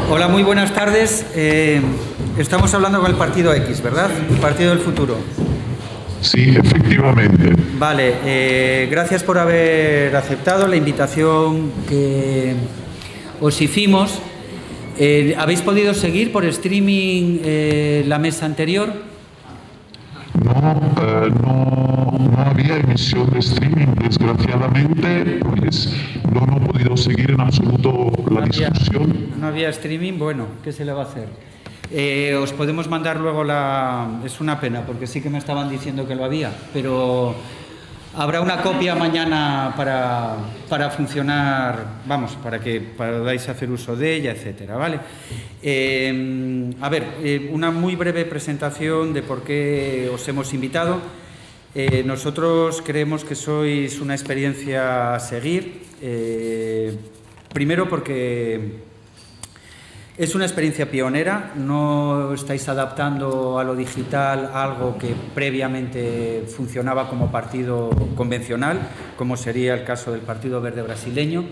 Hola, muy buenas tardes. Estamos hablando con el Partido X, ¿verdad? El Partido del Futuro. Sí, efectivamente. Vale, gracias por haber aceptado la invitación que os hicimos. ¿Habéis podido seguir por streaming la mesa anterior? No había emisión de streaming, desgraciadamente, pues no hemos podido seguir en absoluto la discusión. No había streaming, bueno, ¿qué se le va a hacer? Os podemos mandar luego la... Es una pena, porque sí que me estaban diciendo que lo había, pero habrá una copia mañana para funcionar, vamos, para que podáis hacer uso de ella, etcétera, ¿vale? Una muy breve presentación de por qué os hemos invitado. Nosotros creemos que sois una experiencia a seguir, primero porque es una experiencia pionera, no estáis adaptando a lo digital algo que previamente funcionaba como partido convencional, como sería el caso del Partido Verde brasileño.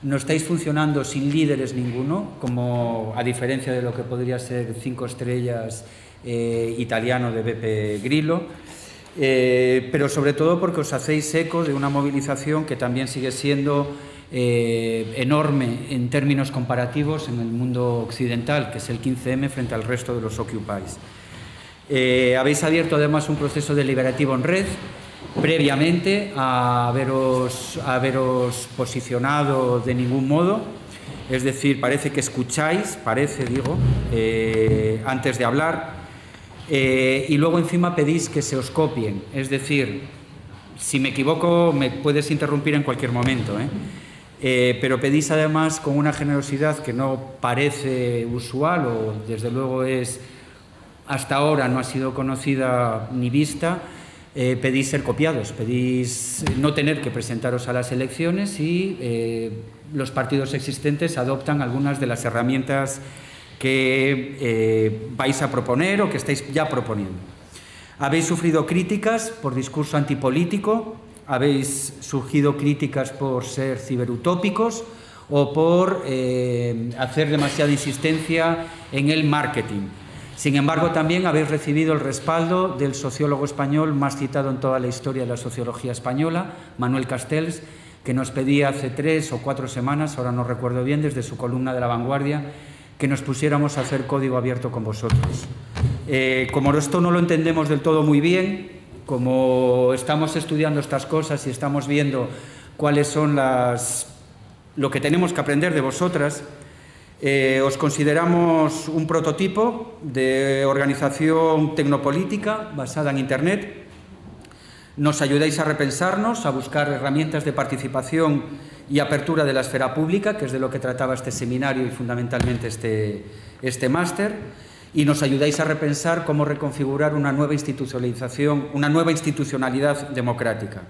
No estáis funcionando sin líderes ninguno, como a diferencia de lo que podría ser 5 Estrellas italiano de Beppe Grillo, pero sobre todo porque os hacéis eco de una movilización que también sigue siendo enorme en términos comparativos en el mundo occidental, que es el 15M frente al resto de los Occupies. Habéis abierto además un proceso deliberativo en red previamente a haberos posicionado de ningún modo, es decir, parece que escucháis, antes de hablar, y luego encima pedís que se os copien, es decir, si me equivoco me puedes interrumpir en cualquier momento, pero pedís además con una generosidad que no parece usual o desde luego hasta ahora no ha sido conocida ni vista, pedís ser copiados, pedís no tener que presentaros a las elecciones y los partidos existentes adoptan algunas de las herramientas que vais a proponer o que estáis ya proponiendo. Habéis sufrido críticas por discurso antipolítico, habéis surgido críticas por ser ciberutópicos o por hacer demasiada insistencia en el marketing. Sin embargo, también habéis recibido el respaldo del sociólogo español más citado en toda la historia de la sociología española, Manuel Castells, que nos pedía hace 3 o 4 semanas, ahora no recuerdo bien, desde su columna de La Vanguardia, que nos pusiéramos a hacer código abierto con vosotros. Como esto no lo entendemos del todo muy bien, como estamos estudiando estas cosas y estamos viendo cuáles son lo que tenemos que aprender de vosotras, os consideramos un prototipo de organización tecnopolítica basada en Internet. Nos ayudáis a repensarnos, a buscar herramientas de participación y apertura de la esfera pública, que es de lo que trataba este seminario y fundamentalmente este máster. Y nos ayudáis a repensar cómo reconfigurar una nueva institucionalización, una nueva institucionalidad democrática.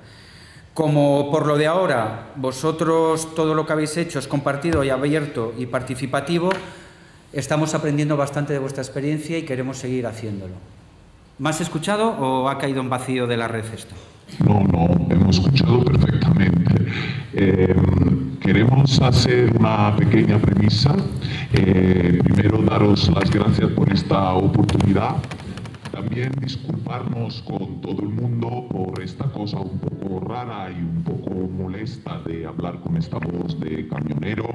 Como por lo de ahora, vosotros todo lo que habéis hecho es compartido y abierto y participativo, estamos aprendiendo bastante de vuestra experiencia y queremos seguir haciéndolo. ¿Me has escuchado o ha caído en vacío de la red esto? No, hemos escuchado perfectamente. Queremos hacer una pequeña premisa. Primero, daros las gracias por esta oportunidad. También disculparnos con todo el mundo por esta cosa un poco rara y un poco molesta de hablar con esta voz de camionero.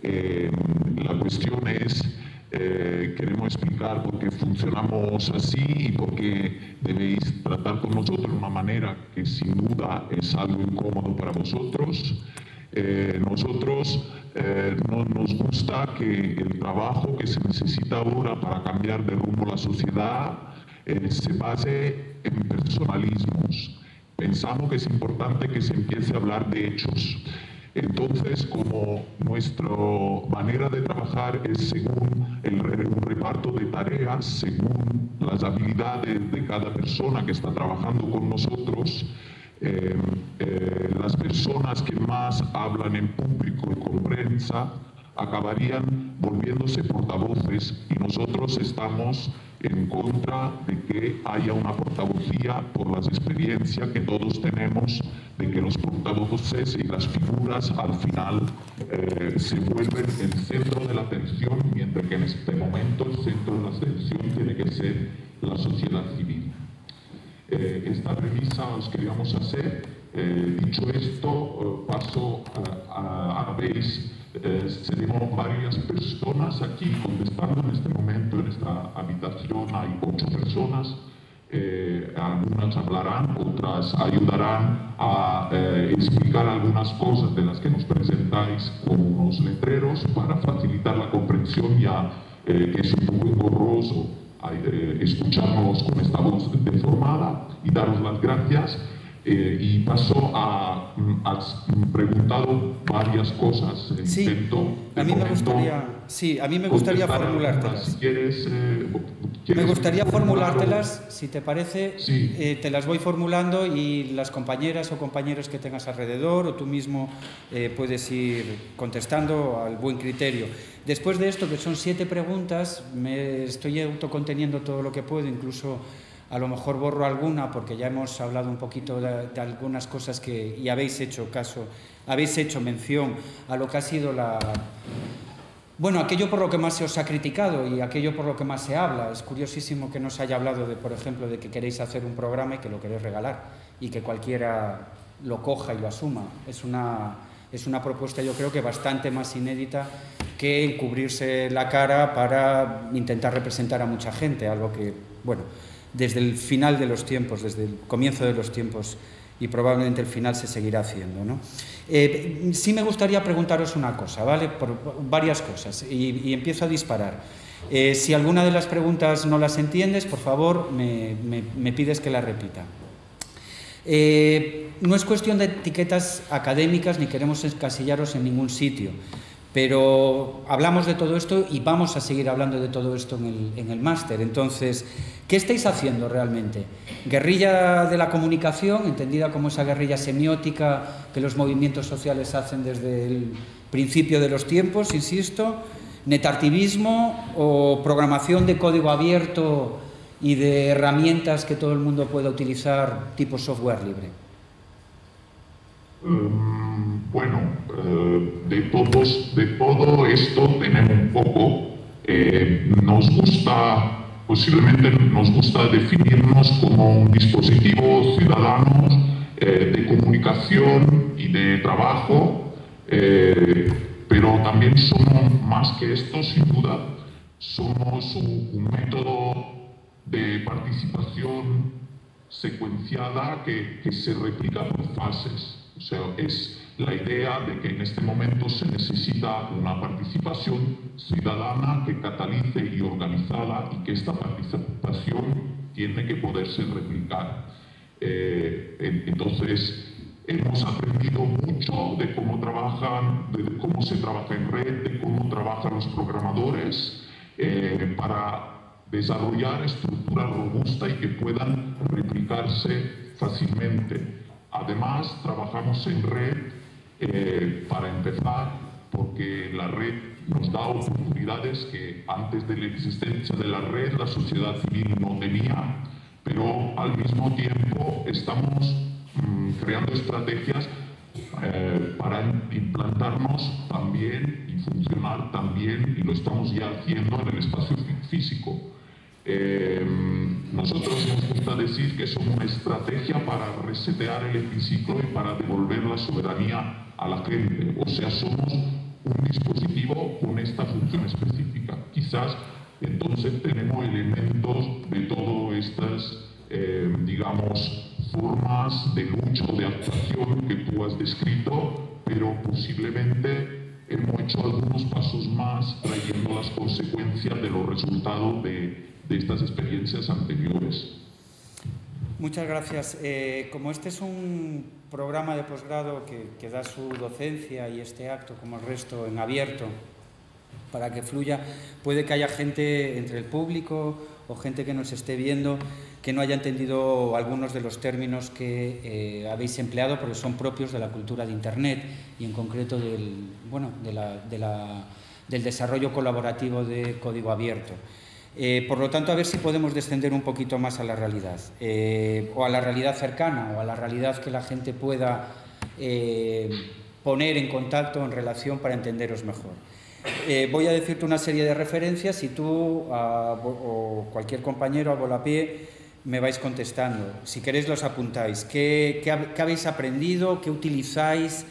La cuestión es, queremos explicar por qué funcionamos así y por qué debéis tratar con nosotros de una manera que sin duda es algo incómodo para vosotros. Nosotros no nos gusta que el trabajo que se necesita ahora para cambiar de rumbo la sociedad se base en personalismos. Pensamos que es importante que se empiece a hablar de hechos. Entonces, como nuestra manera de trabajar es según un reparto de tareas, según las habilidades de cada persona que está trabajando con nosotros, las personas que más hablan en público y con prensa acabarían volviéndose portavoces y nosotros estamos en contra de que haya una portavocía por las experiencias que todos tenemos de que los portavoces y las figuras al final se vuelven el centro de la atención, mientras que en este momento el centro de la atención tiene que ser la sociedad civil. Esta premisa os queríamos hacer. Dicho esto, paso a veis, tenemos varias personas aquí contestando en este momento. En esta habitación hay 8 personas. Algunas hablarán, otras ayudarán a explicar algunas cosas de las que nos presentáis con unos letreros para facilitar la comprensión, ya que es un poco engorroso escucharnos con esta voz deformada, y daros las gracias. Y paso a preguntado varias cosas. Sí, a mí me gustaría formulártelas. Si quieres, me gustaría formulártelas, si te parece. Sí. Te las voy formulando y las compañeras o compañeros que tengas alrededor o tú mismo puedes ir contestando al buen criterio. Después de esto, que son 7 preguntas, me estoy autoconteniendo todo lo que puedo, incluso a lo mejor borro alguna porque ya hemos hablado un poquito de algunas cosas y habéis hecho mención a lo que ha sido aquello por lo que más se os ha criticado y aquello por lo que más se habla. Es curiosísimo que no se haya hablado por ejemplo, de que queréis hacer un programa y que lo queréis regalar y que cualquiera lo coja y lo asuma. Es una propuesta, yo creo que bastante más inédita que el cubrirse la cara para intentar representar a mucha gente, algo que, desde el final de los tiempos, desde el comienzo de los tiempos y probablemente el final se seguirá haciendo, ¿no? Sí me gustaría preguntaros una cosa, ¿vale? Por varias cosas, y empiezo a disparar. Si alguna de las preguntas no las entiendes, por favor, me pides que la repita. No es cuestión de etiquetas académicas ni queremos encasillaros en ningún sitio, pero hablamos de todo esto y vamos a seguir hablando de todo esto en el máster. Entonces, ¿qué estáis haciendo realmente? Guerrilla de la comunicación, entendida como esa guerrilla semiótica que los movimientos sociales hacen desde el principio de los tiempos, insisto, netartivismo o programación de código abierto y de herramientas que todo el mundo pueda utilizar tipo software libre. De todo esto tenemos un poco. Posiblemente nos gusta definirnos como un dispositivo ciudadano de comunicación y de trabajo, pero también somos más que esto, sin duda. Somos un método de participación secuenciada que se replica por fases. O sea, es la idea de que en este momento se necesita una participación ciudadana que catalice y organizada, y que esta participación tiene que poderse replicar. Entonces, hemos aprendido mucho de cómo se trabaja en red, de cómo trabajan los programadores, para desarrollar estructuras robustas y que puedan replicarse fácilmente. Además, trabajamos en red para empezar, porque la red nos da oportunidades que antes de la existencia de la red la sociedad civil no tenía, pero al mismo tiempo estamos creando estrategias para implantarnos también y funcionar también, y lo estamos ya haciendo en el espacio físico. Nosotros nos gusta decir que somos una estrategia para resetear el hemiciclo y para devolver la soberanía a la gente. O sea, somos un dispositivo con esta función específica. Quizás entonces tenemos elementos de todas estas, formas de lucha o de actuación que tú has descrito, pero posiblemente hemos hecho algunos pasos más trayendo las consecuencias de los resultados de estas experiencias anteriores. Muchas gracias. Como este es un programa de posgrado que da su docencia y este acto, como el resto, en abierto, para que fluya, puede que haya gente entre el público o gente que nos esté viendo que no haya entendido algunos de los términos que habéis empleado, porque son propios de la cultura de Internet y en concreto del desarrollo colaborativo de código abierto. Por lo tanto, a ver si podemos descender un poquito más a la realidad, o a la realidad cercana, o a la realidad que la gente pueda poner en contacto, en relación, para entenderos mejor. Voy a decirte una serie de referencias y tú o cualquier compañero a volapié me vais contestando. Si queréis los apuntáis. ¿Qué habéis aprendido? ¿Qué utilizáis?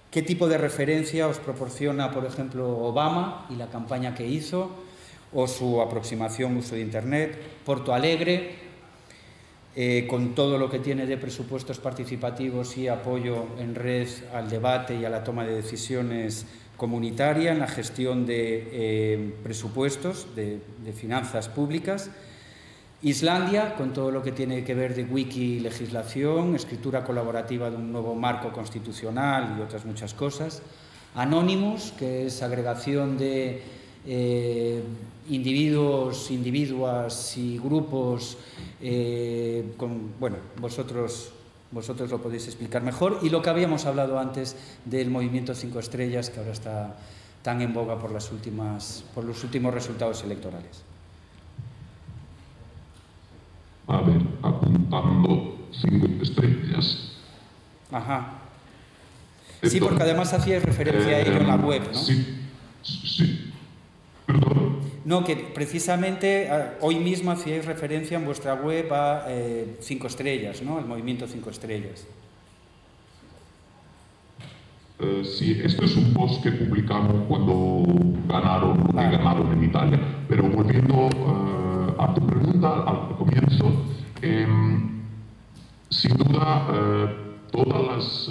¿Qué tipo de referencia os proporciona, por ejemplo, Obama y la campaña que hizo, o su aproximación uso de Internet? Porto Alegre, con todo lo que tiene de presupuestos participativos y apoyo en red al debate y a la toma de decisiones comunitaria en la gestión de presupuestos, de finanzas públicas. Islandia, con todo lo que tiene que ver de wiki legislación, escritura colaborativa de un nuevo marco constitucional y otras muchas cosas. Anonymous, que es agregación de individuos, individuas y grupos, bueno, vosotros lo podéis explicar mejor. Y lo que habíamos hablado antes del movimiento 5 estrellas, que ahora está tan en boga por los últimos resultados electorales. A ver, apuntando 5 estrellas. Ajá. Sí, porque además hacíais referencia a ello en la web, ¿no? Sí. Perdón. No, que precisamente hoy mismo hacíais referencia en vuestra web a 5 estrellas, ¿no? El movimiento 5 estrellas. Sí, esto es un post que publicamos cuando ganaron en Italia. Pero volviendo a tu pregunta al comienzo, sin duda todas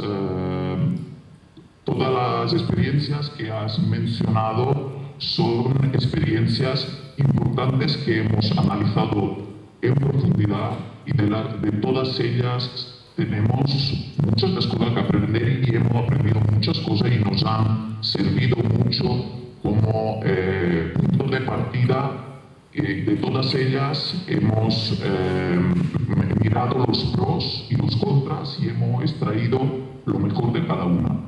las experiencias que has mencionado son experiencias importantes que hemos analizado en profundidad, y de todas ellas tenemos muchas cosas que aprender, y hemos aprendido muchas cosas y nos han servido mucho como punto de partida. De todas ellas hemos mirado los pros y los contras y hemos extraído lo mejor de cada una.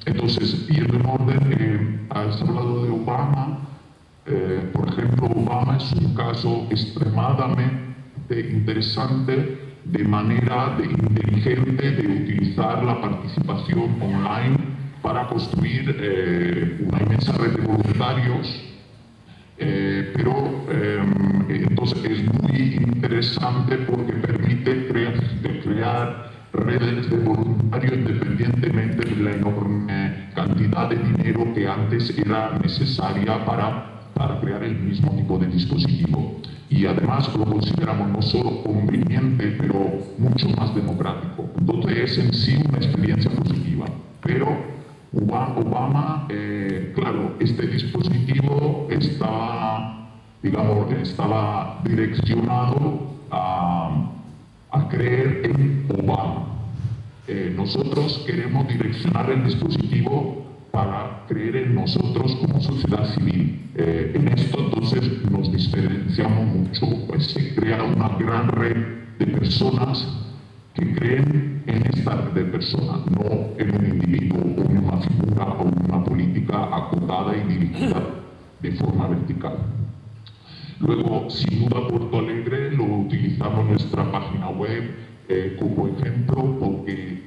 Entonces, yendo en orden, has hablado de Obama. Por ejemplo, Obama es un caso extremadamente interesante de manera inteligente de utilizar la participación online para construir una inmensa red de voluntarios. Pero entonces es muy interesante porque permite crear redes de voluntarios independientemente de la enorme cantidad de dinero que antes era necesaria para crear el mismo tipo de dispositivo. Y además lo consideramos no solo conveniente, pero mucho más democrático. Entonces es en sí una experiencia positiva. Pero Obama, claro, este dispositivo estaba direccionado a creer en Obama. Nosotros queremos direccionar el dispositivo para creer en nosotros como sociedad civil. En esto entonces nos diferenciamos mucho, pues se crea una gran red de personas que creen en esta red de personas, no en un individuo o en una figura o en una política acotada y dirigida de forma vertical. Luego, sin duda, Porto Alegre lo utilizamos en nuestra página web como ejemplo, porque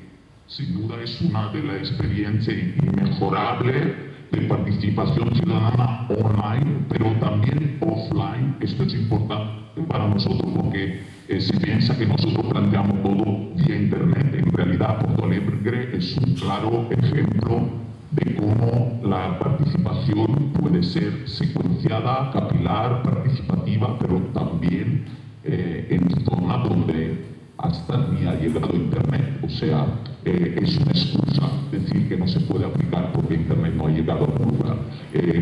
sin duda es una de las experiencias inmejorables de participación ciudadana online, pero también offline. Esto es importante para nosotros porque se piensa que nosotros planteamos todo vía internet. En realidad, Porto Alegre es un claro ejemplo de cómo la participación puede ser secuenciada, capilar, participativa, pero también en zonas donde hasta ni ha llegado Internet. O sea, es una excusa decir que no se puede aplicar porque Internet no ha llegado a algún lugar.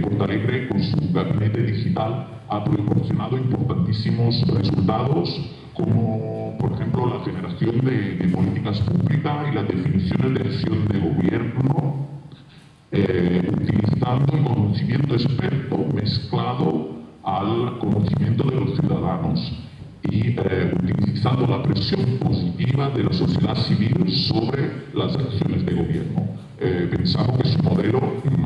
Porto Alegre, con su gabinete digital, ha proporcionado importantísimos resultados, como por ejemplo la generación de políticas públicas y las definiciones de acción de gobierno, utilizando el conocimiento experto mezclado al conocimiento de los ciudadanos y utilizando la presión positiva de la sociedad civil sobre las acciones de gobierno. Pensamos que es un modelo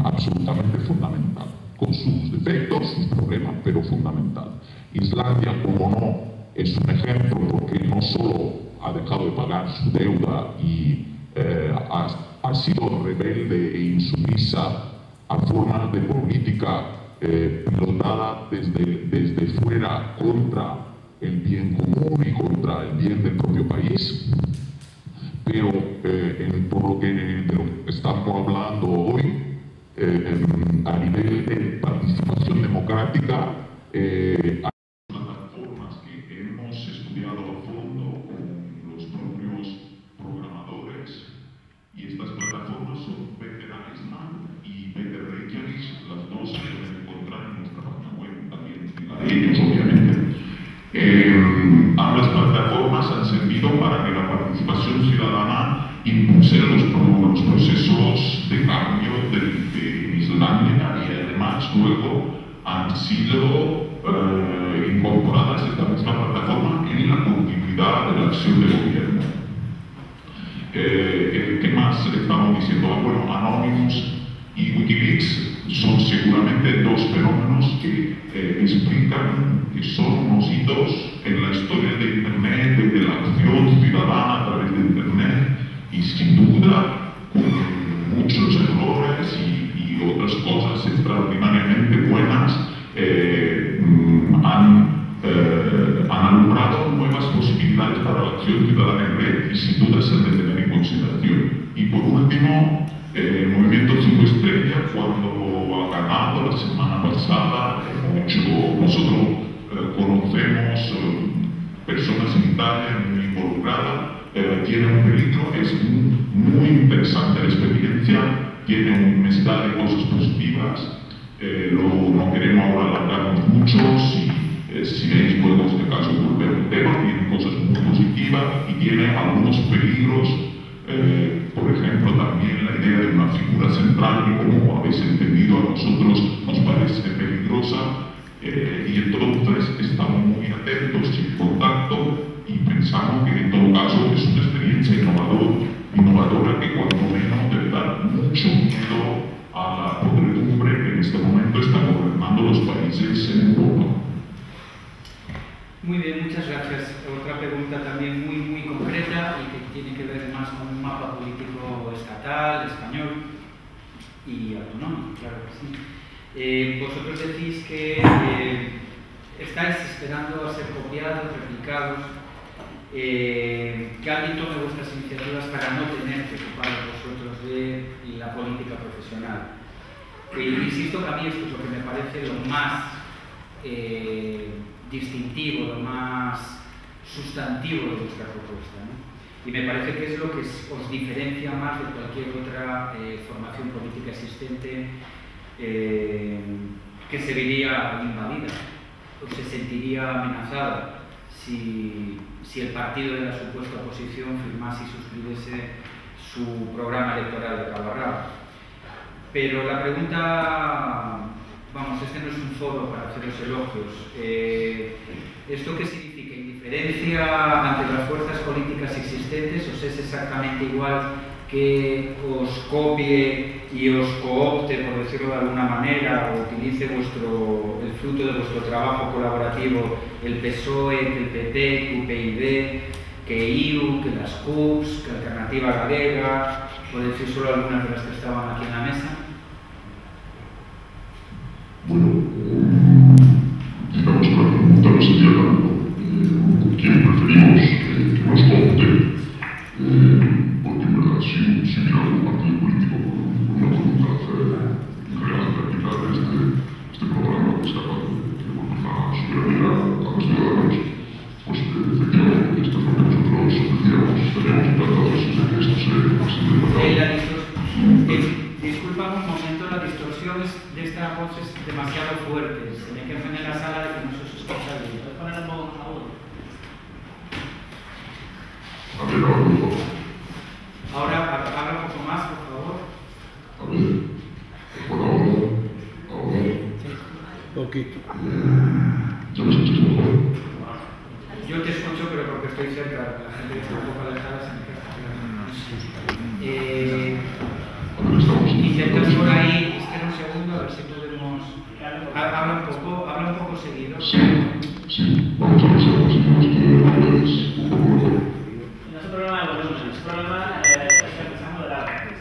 absolutamente fundamental, con sus defectos, sus problemas, pero fundamental. Islandia, como no, es un ejemplo porque no solo ha dejado de pagar su deuda y ha sido rebelde e insumisa a formas de política pilotada desde fuera contra el bien común y contra el bien del propio país. Pero por lo que estamos hablando hoy, a nivel de participación democrática, hay plataformas que hemos estudiado a fondo con los propios programadores, y estas plataformas son Better Iceland y Better Reykjavik, las dos se pueden encontrar en nuestra página web, también en la de ellos, obviamente. Ambas plataformas han servido para que la participación ciudadana impulse los procesos de cambio de Islandia, y además luego han sido incorporadas esta misma plataforma en la continuidad de la acción de gobierno. ¿Qué más estamos diciendo? Bueno, Anonymous y Wikileaks son seguramente dos fenómenos que explican que son unos hitos en la historia de Internet, de la acción ciudadana a través de Internet, y sin duda con muchos errores y otras cosas extraordinariamente buenas han alumbrado nuevas posibilidades para la acción ciudadana en red, y sin duda se han de tener en consideración. Y por último, el Movimiento 5 Estrellas, cuando ha ganado la semana pasada, nosotros conocemos personas en Italia muy involucradas, tiene un peligro, es muy interesante la experiencia, tiene un mensaje de cosas positivas, no queremos ahora alargarnos mucho, si veis luego este caso volver un tema, tiene cosas muy positivas y tiene algunos peligros. Por ejemplo, también la idea de una figura central que, como habéis entendido, a nosotros nos parece peligrosa, y entonces estamos muy atentos y en contacto, y pensamos que en todo caso es una experiencia innovadora que cuando menos debe dar mucho miedo a la podredumbre que en este momento está gobernando los países en Europa. Muy bien, muchas gracias. Otra pregunta también muy concreta y que tiene que ver más con un mapa político estatal, español y autonómico, claro que sí. Vosotros decís que estáis esperando a ser copiados, replicados. ¿Qué ámbito de vuestras iniciativas para no tener que ocuparos vosotros de la política profesional? Insisto que a mí esto es lo que me parece lo más distintivo, lo más sustantivo de vuestra propuesta, ¿no? Y me parece que es lo que os diferencia más de cualquier otra formación política existente que se vería invadida o se sentiría amenazada si el partido de la supuesta oposición firmase y suscribiese su programa electoral de cabo a rabo. Pero la pregunta, vamos, este no es un foro para haceros elogios. ¿Esto qué significa? ¿Indiferencia ante las fuerzas políticas existentes? ¿Os es exactamente igual que os copie y os coopte, por decirlo de alguna manera, o utilice el fruto de vuestro trabajo colaborativo, el PSOE, que el PP, que UPyD, que IU, que las CUPs, que Alternativa Galega, por decir solo algunas de las que estaban aquí en la mesa? Bueno, digamos que la pregunta no sería con quién preferimos que nos coopte, porque en verdad si hubiera algún partido político con una voluntad real de aplicar este programa que es capaz de devolver la soberanía a los ciudadanos, pues efectivamente esto es lo que nosotros decíamos, estaríamos encantados de que esto se dé. Disculpa un momento, la distorsión de esta voz es demasiado fuerte. Se me quejan en la sala de que no se os escucha bien. ¿Puedes poner el modo agudo? Ahora, habla un poco más, por favor. A ver, ahora. Poquito. ¿Ya me escuchas mejor? Yo te escucho, pero porque estoy cerca. La gente que está un poco alejada se me queja. Intentas por ahí, espera un segundo, a ver si podemos... Habla habla un poco seguido. Sí, vamos a ver si conseguimos que es un poco mejor. No es un problema de volumen, es un problema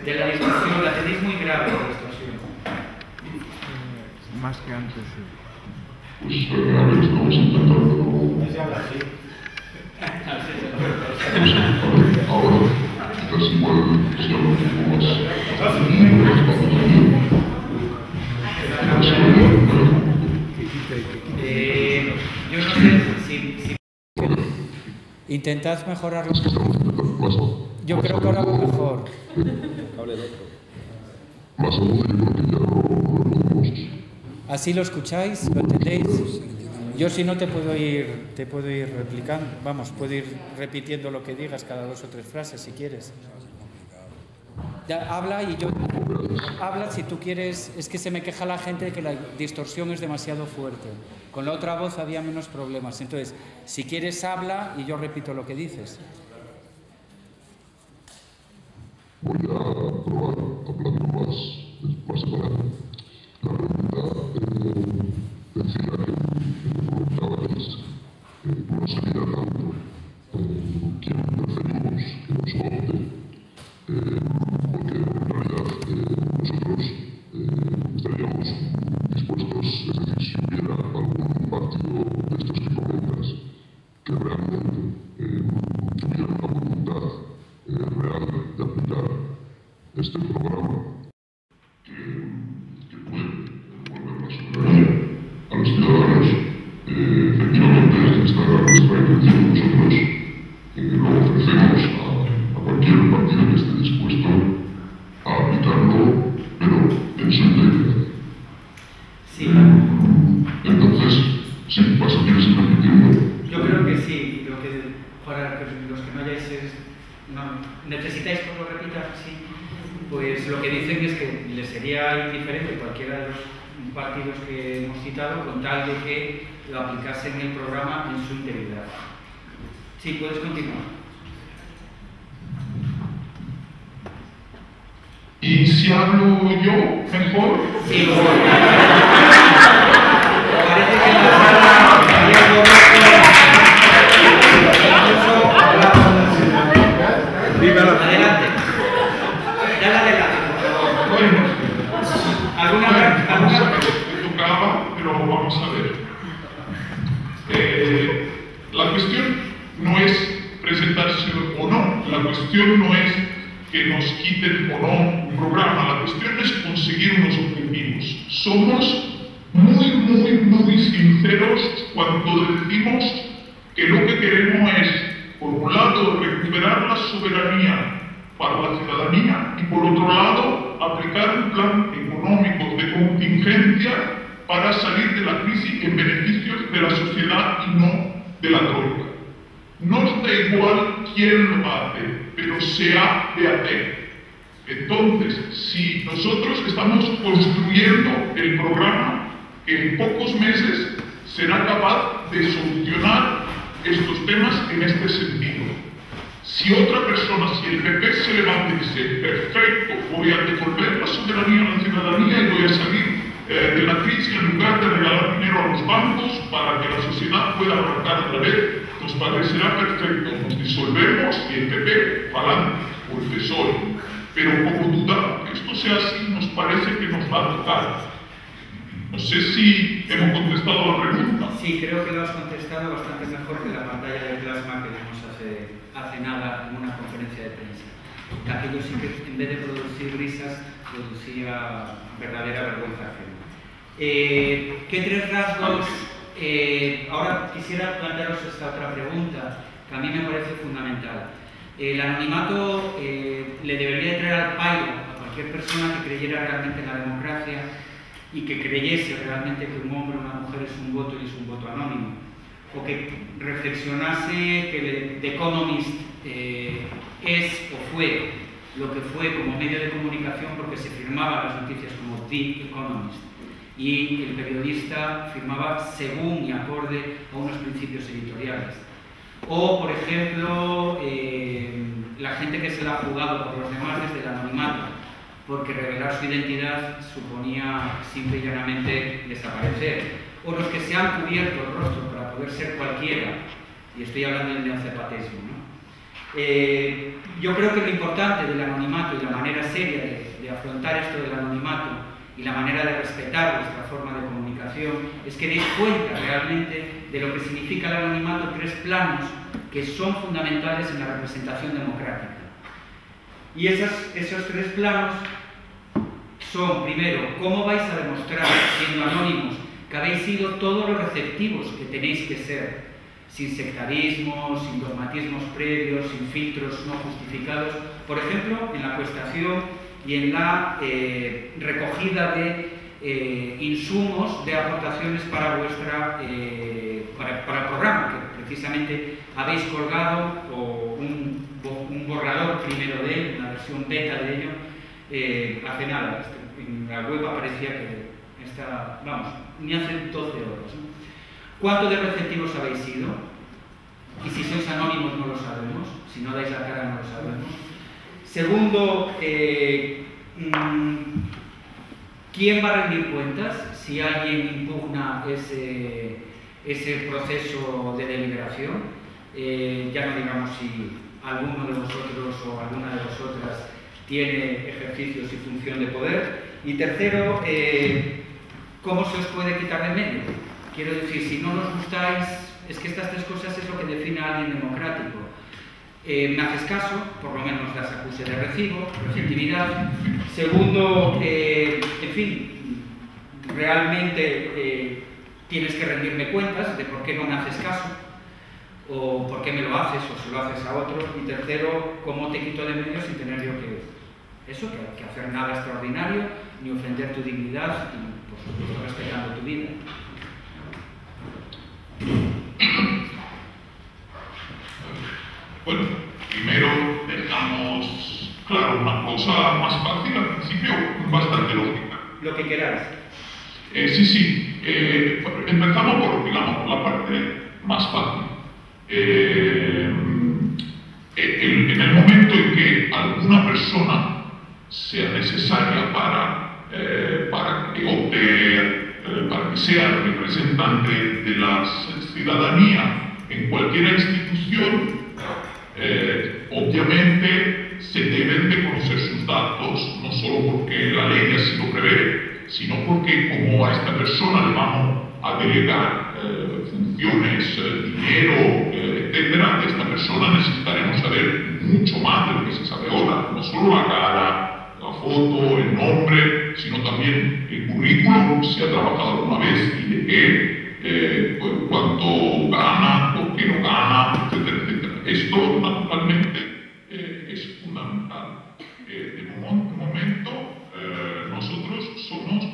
de la distorsión, la tenéis muy grave la distorsión. Más que antes, sí. Pues a ver, estamos intentando. No se habla así. Ahora, quizás igual si hablo un poco más. Yo no sé si intentad mejorarlo. Es que estamos intentando más. Yo creo que ahora va mejor. Más aún, yo creo que ya no lo podemos. ¿Así lo escucháis? ¿Lo entendéis? Yo si no te puedo ir replicando, vamos, puedo ir repitiendo lo que digas cada 2 o 3 frases si quieres. Ya, habla y yo... Habla si tú quieres... Es que se me queja la gente de que la distorsión es demasiado fuerte. Con la otra voz había menos problemas. Entonces, si quieres habla y yo repito lo que dices. Voy a probar hablando más separado. La pregunta decía que preguntaba es una salida de auto, quién preferimos que nos vote, porque en realidad nosotros estaríamos dispuestos, es decir, si hubiera algún partido de estos que comentas que realmente tuviera una voluntad real de aplicar este programa que puede devolver la soberanía a los ciudadanos, efectivamente esta es nuestra intención. Nosotros lo ofrecemos a cualquier partido que esté dispuesto a aplicarlo, pero en su integridad. Sí. Entonces, sí, pasa, ¿quieres repetirlo? Yo creo que sí. Para los que no hayáis... ¿Necesitáis que lo repita? Sí. Pues lo que dicen es que les sería indiferente cualquiera de los partidos que hemos citado con tal de que lo aplicasen el programa en su integridad. Sí, puedes continuar. ¿Y si hablo yo mejor? Sí, parece que en la sala había adelante. Dale adelante. Bueno, ¿Alguna? me tocaba, pero vamos a ver. La cuestión no es presentarse o no, la cuestión no es que nos quiten o no un programa, la cuestión es conseguir unos objetivos. Somos muy sinceros cuando decimos que lo que queremos es, por un lado, recuperar la soberanía para la ciudadanía y, por otro lado, aplicar un plan económico de contingencia para salir de la crisis en beneficio de la sociedad y no de la troika. Nos da igual quién lo hace, pero se ha de hacer. Entonces, si nosotros estamos construyendo el programa que en pocos meses será capaz de solucionar estos temas en este sentido. Si otra persona, si el PP se levanta y dice, perfecto, voy a devolver la soberanía a la ciudadanía y voy a salir de la crisis en lugar de regalar dinero a los bancos para que la sociedad pueda arrancar otra vez, nos parecerá perfecto, nos disolvemos y el PP pa'lante, o el PSOE. Pero como duda que esto sea así, nos parece que nos va a tocar. No sé si hemos contestado la pregunta. Sí, creo que lo has contestado bastante mejor que la pantalla de plasma que vimos hace nada en una conferencia de prensa. Aquello sí que en vez de producir risas, producía verdadera vergüenza ajena. ¿Qué 3 rasgos? Ahora quisiera plantearos esta otra pregunta, que a mí me parece fundamental. El anonimato le debería de traer al pairo a cualquier persona que creyera realmente en la democracia y que creyese realmente que un hombre o una mujer es un voto y es un voto anónimo, o que reflexionase que The Economist es o fue lo que fue como medio de comunicación porque se firmaban las noticias como The Economist y el periodista firmaba según y acorde a unos principios editoriales. O, por ejemplo, la gente que se la ha jugado por los demás desde el anonimato, porque revelar su identidad suponía simple y llanamente desaparecer. O los que se han cubierto el rostro para poder ser cualquiera, y estoy hablando del neozapatismo, ¿no? Yo creo que lo importante del anonimato y la manera seria de afrontar esto del anonimato y la manera de respetar nuestra forma de comunicación es que deis cuenta realmente de lo que significa el anonimato en 3 planos que son fundamentales en la representación democrática. Y esos 3 planos son, primero, cómo vais a demostrar, siendo anónimos, que habéis sido todos los receptivos que tenéis que ser, sin sectarismo, sin dogmatismos previos, sin filtros no justificados, por ejemplo, en la acuestación y en la recogida de insumos de aportaciones para para el programa, que precisamente habéis colgado un borrador primero de él, una versión beta de ello, hace nada. En la web aparecía que ni hace 12 horas, ¿no? ¿Cuánto de receptivos habéis sido? Y si sois anónimos no lo sabemos, si no dais la cara no lo sabemos. Segundo, ¿quién va a rendir cuentas si alguien impugna ese proceso de deliberación? Ya no digamos si alguno de vosotros o alguna de vosotras tiene ejercicios y función de poder. Y tercero, ¿cómo se os puede quitar de medio? Quiero decir, si no nos gustáis, es que estas 3 cosas es lo que define a alguien democrático. Me haces caso, por lo menos das acuse de recibo, receptividad. Segundo, en fin, realmente tienes que rendirme cuentas de por qué no me haces caso, o por qué me lo haces, o se lo haces a otro. Y tercero, cómo te quito de medio sin tener yo que hacer nada extraordinario, ni ofender tu dignidad, y por supuesto respetando tu vida. Bueno, primero dejamos claro una cosa más fácil al principio, bastante lógica. Lo que queráis. Sí. Empezamos por, digamos, la parte más fácil. En el momento en que alguna persona sea necesaria para que sea representante de la ciudadanía en cualquier institución, obviamente se deben de conocer sus datos, no solo porque la ley así lo prevé, sino porque como a esta persona le vamos a delegar funciones, dinero, etcétera, de esta persona necesitaremos saber mucho más de lo que se sabe ahora, no solo la cara, la foto, el nombre, sino también el currículum, si ha trabajado alguna vez y de qué, cuánto gana, por qué no gana, etcétera, etcétera. Esto naturalmente es fundamental. De momento, nosotros somos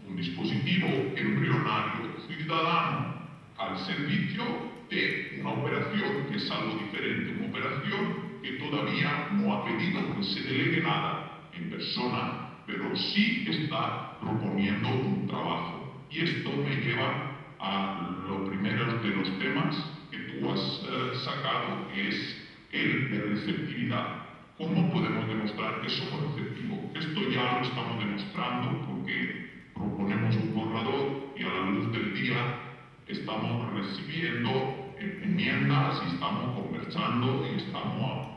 un dispositivo embrionario ciudadano al servicio de una operación que es algo diferente, una operación que todavía no ha pedido que se delegue nada en persona, pero sí está proponiendo un trabajo. Y esto me lleva a lo primero de los temas que tú has sacado, que es el de receptividad. ¿Cómo podemos demostrar que somos receptivos? Esto ya lo estamos demostrando porque proponemos un borrador y a la luz del día estamos recibiendo enmiendas y estamos conversando y estamos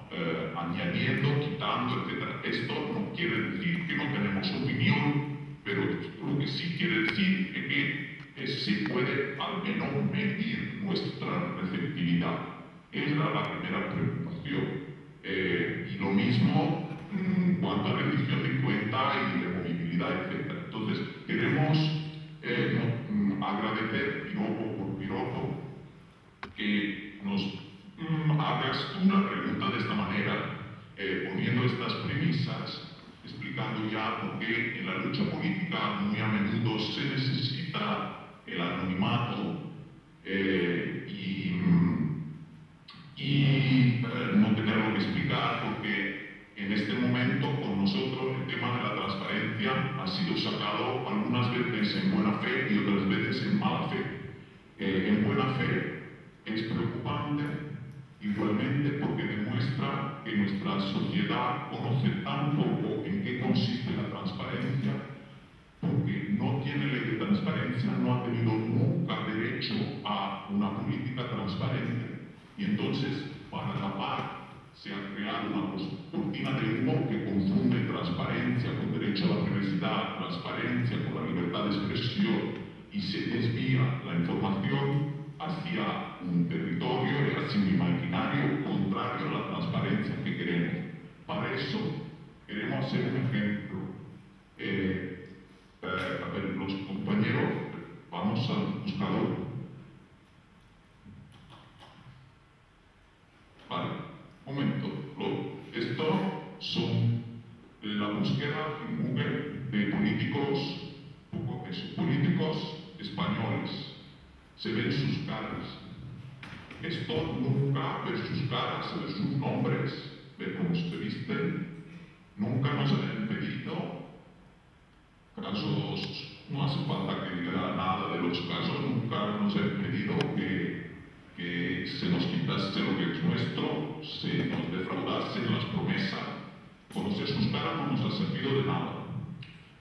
añadiendo, quitando, etc. Esto no quiere decir que no tenemos opinión, pero lo que sí quiere decir es que se puede al menos medir nuestra receptividad. Esa es la primera preocupación. Y lo mismo en cuanto a rendición de cuenta y removibilidad, etc. Entonces, queremos agradecer piropo por piropo que nos hagas una pregunta de esta manera, poniendo estas premisas, explicando ya por qué en la lucha política muy a menudo se necesita el anonimato no tenerlo que explicar, porque en este momento con nosotros el tema de la transparencia ha sido sacado algunas veces en buena fe y otras veces en mala fe. En buena fe es preocupante igualmente porque demuestra que nuestra sociedad conoce tan poco en qué consiste la transparencia no ha tenido nunca derecho a una política transparente. Y entonces, para tapar, se ha creado una cortina de humo que confunde transparencia con derecho a la privacidad, transparencia con la libertad de expresión, y se desvía la información hacia un territorio y hacia un imaginario contrario a la transparencia que queremos. Para eso queremos hacer un ejemplo. A ver, los compañeros, vamos al buscador. Vale, un momento. Esto son la búsqueda en Google de políticos españoles. Se ven sus caras. Esto nunca ver sus caras, ver sus nombres, ver cómo se visten. Nunca nos han pedido casos, no hace falta que diga nada de los casos, nunca nos han pedido que se nos quitase lo que es nuestro, se nos defraudase las promesas. Conocer sus caras no nos ha servido de nada.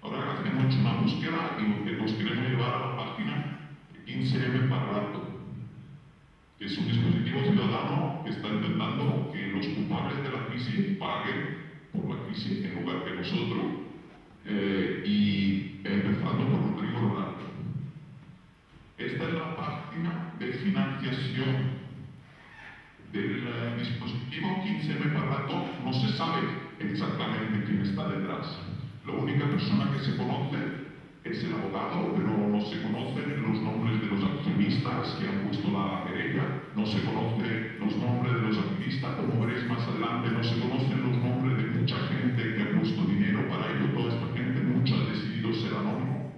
Ahora hacemos hecho una búsqueda y lo que nos queremos llevar a la página 15M para rato, que es un dispositivo ciudadano que está intentando que los culpables de la crisis paguen por la crisis en lugar que nosotros, y empezando por Rodrigo Rorato. Esta es la página de financiación del dispositivo 15M para rato. No se sabe exactamente quién está detrás. La única persona que se conoce es el abogado, pero no se conocen los nombres de los accionistas que han puesto la querella, no se conocen los nombres de los activistas, como veréis más adelante, no se conocen los nombres de mucha gente que ha puesto dinero para ello. Toda esta gente, mucho ha decidido ser anónimo.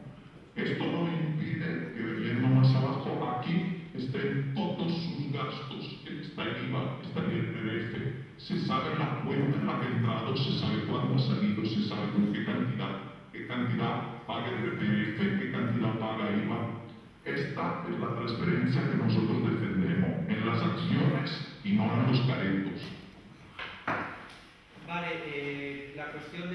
Esto no impide que, viendo más abajo, aquí estén todos sus gastos, está el IVA, está el IRPF, se sabe la cuenta en la que ha entrado, se sabe cuándo ha salido, se sabe con qué cantidad paga el IRPF, qué cantidad paga IVA. Esta es la transparencia que nosotros defendemos en las acciones y no en los caretos. Vale, la cuestión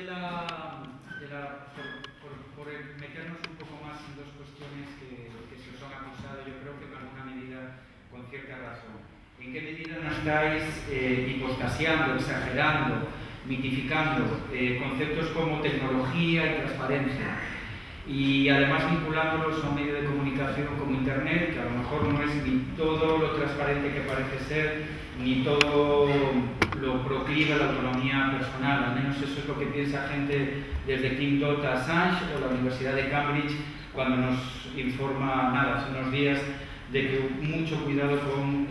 por meternos un poco más en dos cuestiones que se os han acusado, yo creo que en alguna medida con cierta razón. ¿En qué medida no estáis hipostasiando, exagerando, mitificando conceptos como tecnología y transparencia? Y además vinculándolos a un medio de comunicación como Internet, que a lo mejor no es ni todo lo transparente que parece ser, ni todo lo proclive a la autonomía personal. Al menos eso es lo que piensa gente desde Kim Dodd a Assange o la Universidad de Cambridge, cuando nos informa, hace unos días, de que mucho cuidado con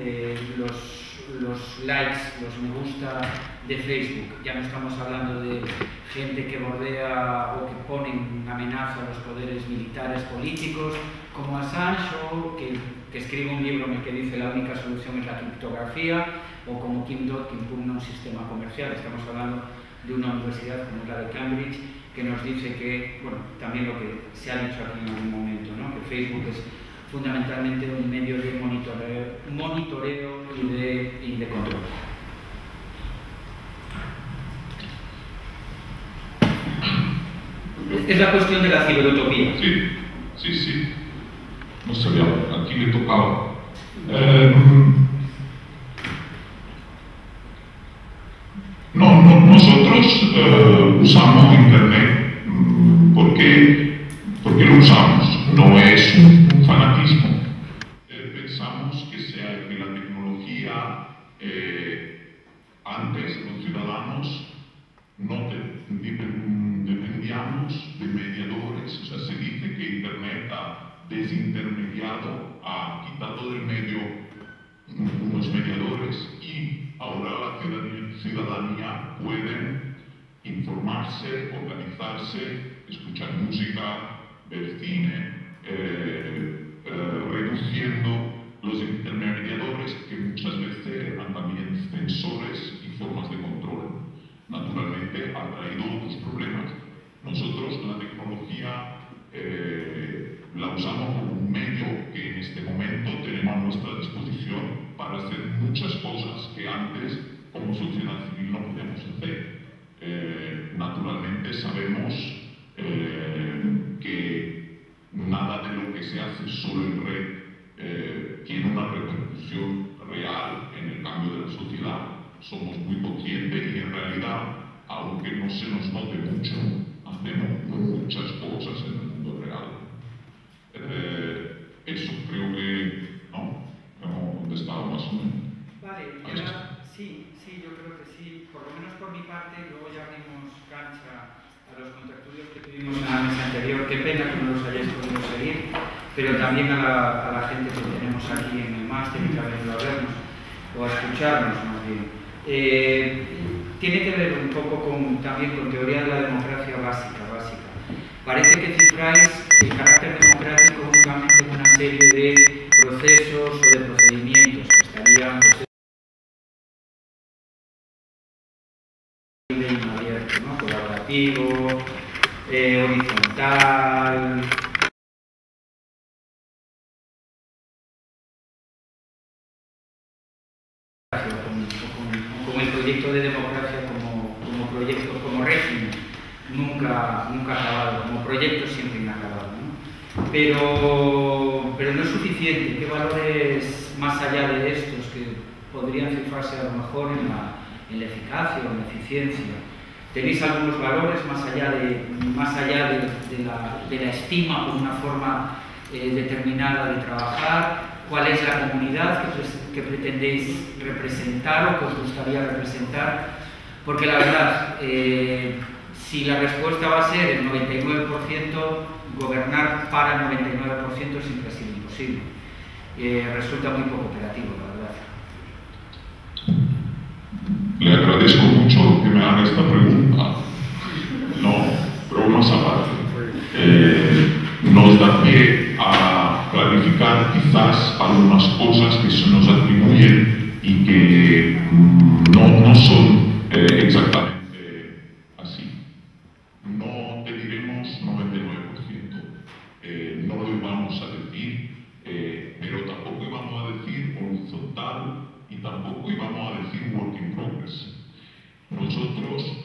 los likes, los me gusta de Facebook. Ya no estamos hablando de gente que bordea o que pone en amenaza a los poderes militares políticos, como Assange, o que escribe un libro en el que dice la única solución es la criptografía, o como Kim Dodd, que impugna un sistema comercial. Estamos hablando de una universidad como la de Cambridge, que nos dice que, bueno, también lo que se ha dicho aquí en algún momento, ¿no?, que Facebook es fundamentalmente un medio de monitoreo y de control. Es la cuestión de la ciberutopía. Sí. No sabía, aquí le tocaba. Nosotros usamos Internet. ¿Por qué lo usamos? No es un fanatismo. Pensamos que la tecnología, antes los ciudadanos no dependíamos de mediadores. O sea, se dice que Internet ha desintermediado, ha quitado del medio unos mediadores, y ahora la ciudadanía puede informarse, organizarse, escuchar música, ver cine, reduciendo los intermediadores que muchas veces eran también censores y formas de control. Naturalmente ha traído otros problemas. Nosotros la tecnología la usamos como un medio que en este momento tenemos a nuestra disposición para hacer muchas cosas que antes como sociedad civil no podíamos hacer. Naturalmente sabemos que nada de lo que se hace solo en red tiene una repercusión real en el cambio de la sociedad. Somos muy conscientes y en realidad, aunque no se nos note mucho, hacemos muchas cosas en el mundo real. Eso creo que, ¿no? Hemos contestado más o menos. Vale, ya, sí, yo creo que sí. Por lo menos por mi parte, luego ya abrimos cancha a los contertulios que tuvimos en la mesa anterior. Qué pena que no los hayáis podido seguir, pero también a la gente que tenemos aquí en el máster y que ha venido a vernos, o a escucharnos más bien. Tiene que ver un poco también con teoría de la democracia básica. Parece que cifráis el carácter democrático únicamente en una serie de procesos o de procedimientos que estarían abierto, ¿no? Colaborativo, horizontal. Como el proyecto de democracia como proyecto, como régimen, nunca acabado, como proyecto siempre inacabado, ¿no? Pero no es suficiente. ¿Qué valores más allá de estos que podrían cifrarse a lo mejor en la eficacia o en la eficiencia? ¿Tenéis algunos valores más allá de la estima por una forma determinada de trabajar? ¿Cuál es la comunidad que pretendéis representar o que os gustaría representar? Porque la verdad, si la respuesta va a ser el 99%, gobernar para el 99% siempre ha sido imposible. Resulta muy poco operativo, la verdad. Le agradezco mucho que me haga esta pregunta. No, pero más aparte, nos da pie a clarificar quizás algunas cosas que se nos atribuyen y que no son exactamente así. No te diremos 99%, no lo íbamos a decir, pero tampoco íbamos a decir horizontal y tampoco íbamos a decir work in progress. Nosotros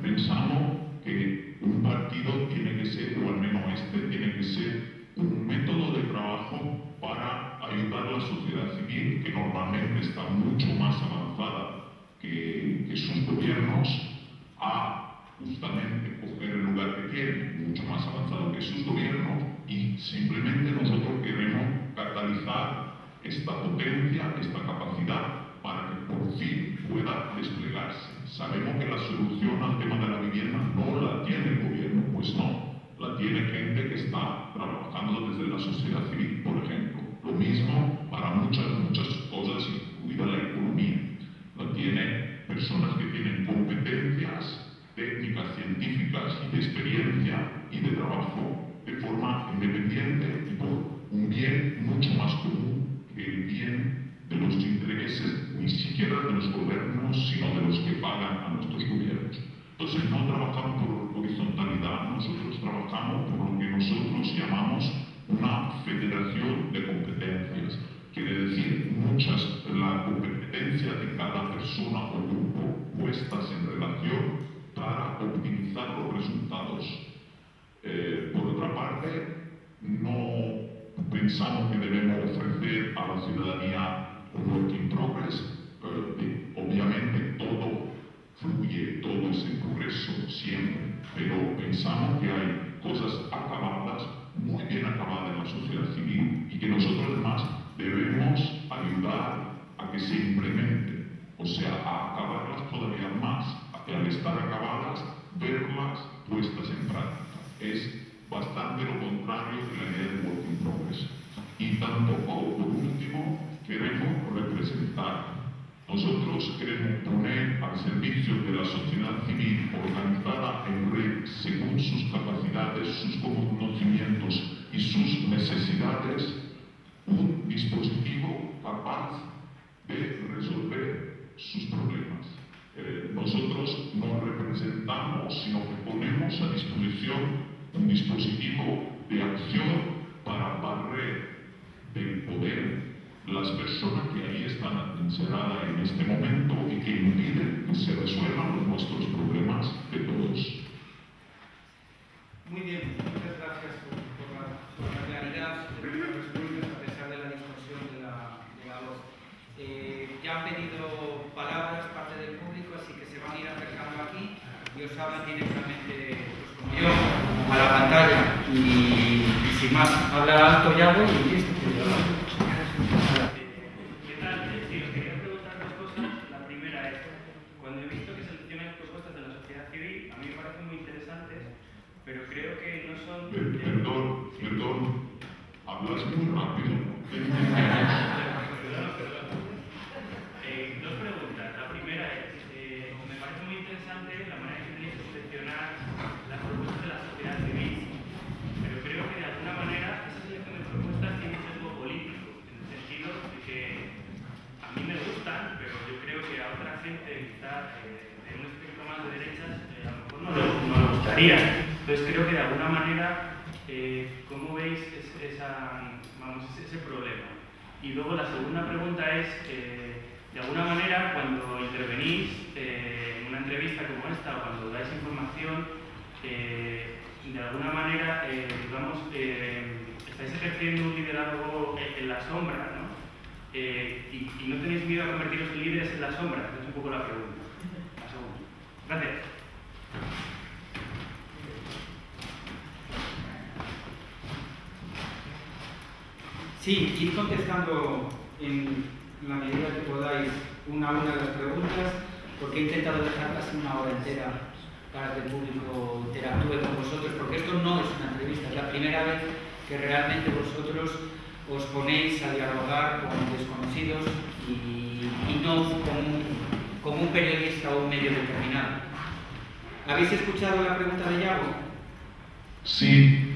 pensamos que un partido tiene que ser, o al menos tiene que ser un método de trabajo para ayudar a la sociedad civil, que normalmente está mucho más avanzada que sus gobiernos, a justamente coger el lugar que tiene, mucho más avanzado que sus gobiernos, y simplemente nosotros queremos catalizar esta potencia, esta capacidad, para que por fin pueda desplegarse. Sabemos que la solución al tema de la vivienda no la tiene el gobierno, pues no, la tiene gente que está trabajando desde la sociedad civil, por ejemplo. Lo mismo para muchas cosas, incluida la economía. La tiene personas que tienen competencias técnicas, científicas y de experiencia y de trabajo de forma independiente y por un bien mucho más común que el bien de los intereses ni siquiera de los gobiernos, sino de los que pagan a nuestros gobiernos. Entonces no trabajamos por horizontalidad, nosotros trabajamos por lo que nosotros llamamos una federación de competencias. Quiere decir, la competencia de cada persona o grupo puestas en relación para optimizar los resultados. Por otra parte, no pensamos que debemos ofrecer a la ciudadanía un work in progress. Obviamente todo fluye, todo es en progreso siempre, pero pensamos que hay cosas acabadas, muy bien acabadas en la sociedad civil y que nosotros además debemos ayudar a que se implementen, o sea, a acabarlas todavía más, a que al estar acabadas, verlas puestas en práctica. Es bastante lo contrario de la idea de work in progress. Y tampoco, por último, queremos representar. Nosotros queremos poner al servicio de la sociedad civil organizada en red según sus capacidades, sus conocimientos y sus necesidades un dispositivo capaz de resolver sus problemas. Nosotros no representamos, sino que ponemos a disposición un dispositivo de acción para barrer del poder las personas que ahí están encerradas en este momento y que impiden que se resuelvan nuestros problemas de todos. Muy bien, muchas gracias por la y os hablan directamente pues, como yo, a la pantalla y sin más, habla alto y hago y listo. ¿Qué tal? Sí, os quería preguntar dos cosas. La primera es, cuando he visto que seleccionáis propuestas de la sociedad civil, a mí me parecen muy interesantes, pero creo que no son... Perdón, hablas muy rápido. Dos preguntas. La primera es, me parece muy interesante la manera que tenéis de seleccionar las propuestas de la sociedad civil, pero creo que de alguna manera esa selección de propuestas tiene un sesgo político, en el sentido de que a mí me gustan, pero yo creo que a otra gente, quizá de un espectro más de derechas, a lo mejor no le gustaría. Entonces creo que de alguna manera, ¿cómo veis ese problema? Y luego la segunda pregunta es, de alguna manera, cuando intervenís en una entrevista como esta o cuando dais información, de alguna manera, estáis ejerciendo un liderazgo en la sombra, ¿no? Y no tenéis miedo a convertiros en líderes en la sombra. Esa es un poco la pregunta. La segunda. Gracias. Sí, ir contestando en la medida que podáis una a una de las preguntas, porque he intentado dejar casi una hora entera para que el público interactúe con vosotros, porque esto no es una entrevista, es la primera vez que realmente vosotros os ponéis a dialogar con desconocidos y no con un periodista o un medio determinado. ¿Habéis escuchado la pregunta de Yago? Sí.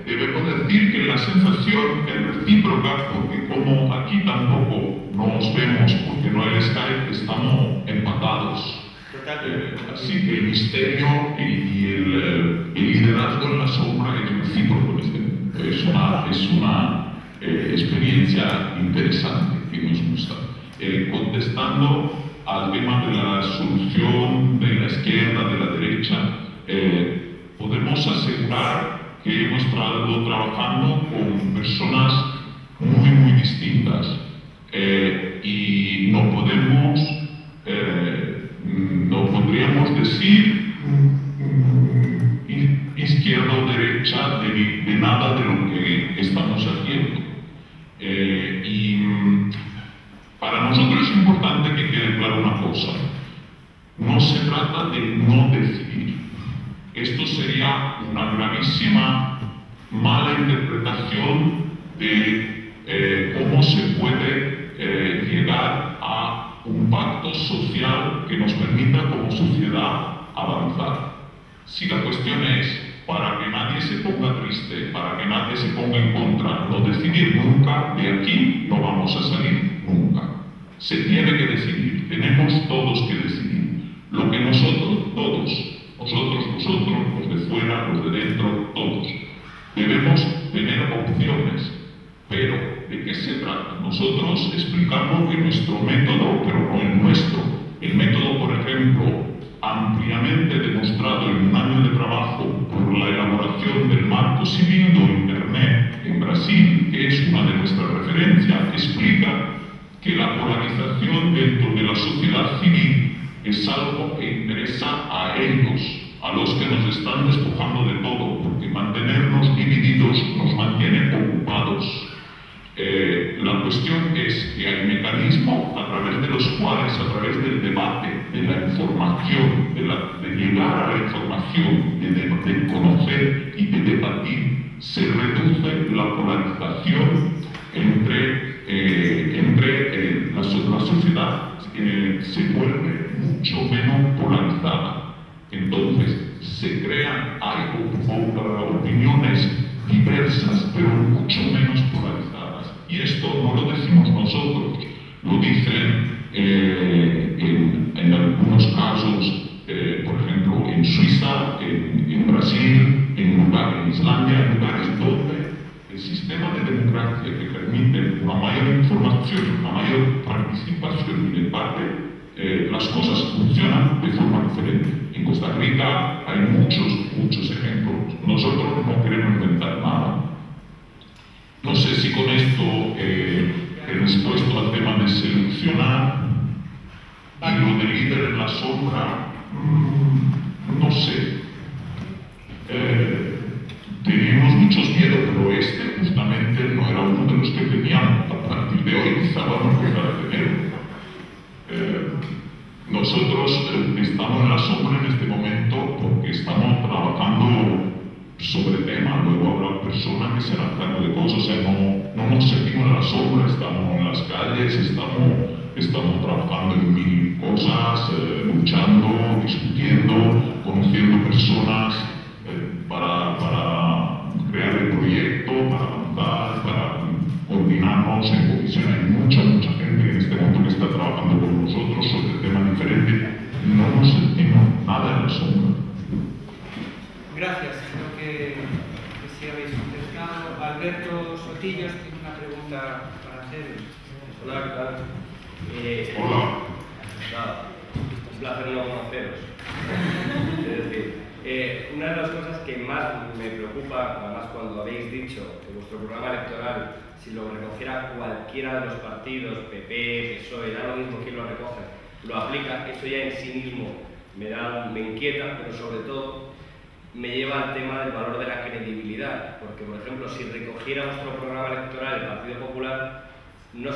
Debemos decir que la sensación es recíproca, porque como aquí tampoco nos vemos porque no hay Skype, estamos empatados. Así que el misterio y el liderazgo en la sombra es recíproco. Es una experiencia interesante que nos gusta. Contestando al tema de la solución de la izquierda, de la derecha, podemos asegurar que hemos estado trabajando con personas muy distintas y no podríamos decir izquierda o derecha de nada de lo que estamos haciendo. Para nosotros es importante que quede claro una cosa: no se trata de no decidir. Esto sería una gravísima mala interpretación de cómo se puede llegar a un pacto social que nos permita como sociedad avanzar. Si la cuestión es, para que nadie se ponga triste, para que nadie se ponga en contra, no decidir nunca, de aquí no vamos a salir nunca. Se tiene que decidir, tenemos todos que decidir. Lo que nosotros, todos, vosotros, los de fuera, los de dentro, todos, debemos tener opciones. Pero, ¿de qué se trata? Nosotros explicamos que nuestro método, pero no el nuestro. El método, por ejemplo, ampliamente demostrado en un año de trabajo por la elaboración del marco civil do Internet en Brasil, que es una de nuestras referencias, explica que la polarización dentro de la sociedad civil es algo que interesa a ellos, a los que nos están despojando de todo, porque mantenernos divididos nos mantiene ocupados. La cuestión es que hay mecanismos a través de los cuales, a través del debate, de la información, de llegar a la información, de conocer y de debatir, se reduce la polarización entre la sociedad, se vuelve mucho menos polarizada. Entonces, se crean, hay opiniones diversas, pero mucho menos polarizadas. Y esto no lo decimos nosotros, lo dicen en algunos casos, por ejemplo, en Suiza, en Brasil, en Islandia, en lugares donde el sistema de democracia que permite una mayor información, una mayor participación y debate, las cosas funcionan de forma diferente. En Costa Rica hay muchos ejemplos. Nosotros no queremos inventar nada. No sé si con esto he respuesto al tema de seleccionar y lo de líder en la sombra. No sé. Teníamos muchos miedos, pero este justamente no era uno de los que teníamos. A partir de hoy quizá vamos a empezar a tener. Nosotros estamos en la sombra en este momento porque estamos trabajando sobre temas, luego habrá personas que se harán cargo de cosas, o sea, no nos sentimos en la sombra, estamos en las calles, estamos trabajando en mil cosas, luchando, discutiendo, conociendo personas para crear el proyecto, para avanzar, para coordinarnos en comisiones. Hay mucha gente en este momento que está trabajando con nosotros sobre temas diferentes. No nos sentimos nada en la sombra. Gracias, creo que sí habéis contestado. Alberto Sotillos tiene una pregunta para hacer. Hola, ¿qué tal? Hola. Nada, un placer no conoceros. Es decir, una de las cosas que más me preocupa, además cuando habéis dicho que vuestro programa electoral, si lo recogiera cualquiera de los partidos, PP, PSOE, da lo mismo quién lo recoge, lo aplica, eso ya en sí mismo me inquieta, pero sobre todo me lleva al tema del valor de la credibilidad, porque por ejemplo, si recogiera vuestro programa electoral el Partido Popular, no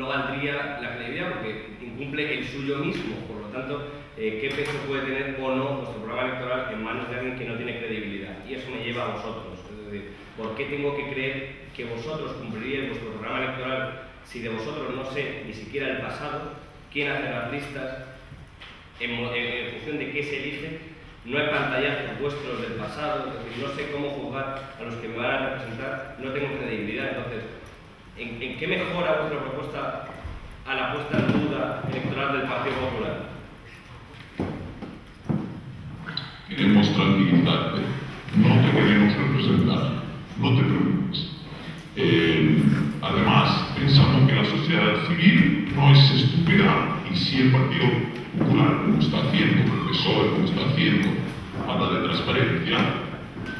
valdría la credibilidad porque incumple el suyo mismo. Por lo tanto, ¿qué peso puede tener o no vuestro programa electoral en manos de alguien que no tiene credibilidad? Y eso me lleva a vosotros. Es decir, ¿por qué tengo que creer que vosotros cumpliríais vuestro programa electoral si de vosotros no sé ni siquiera el pasado, quién hace las listas, en función de qué se elige? No hay pantallazos vuestros del pasado, es decir, no sé cómo juzgar a los que me van a representar, no tengo credibilidad. Entonces, ¿en qué mejora vuestra propuesta a la puesta en duda electoral del Partido Popular? Queremos tranquilizarte, no te queremos representar, no te preocupes. Además, pensamos que la sociedad civil no es estúpida y si el Partido Popular, como está haciendo, el PSOE, como está haciendo, habla de transparencia,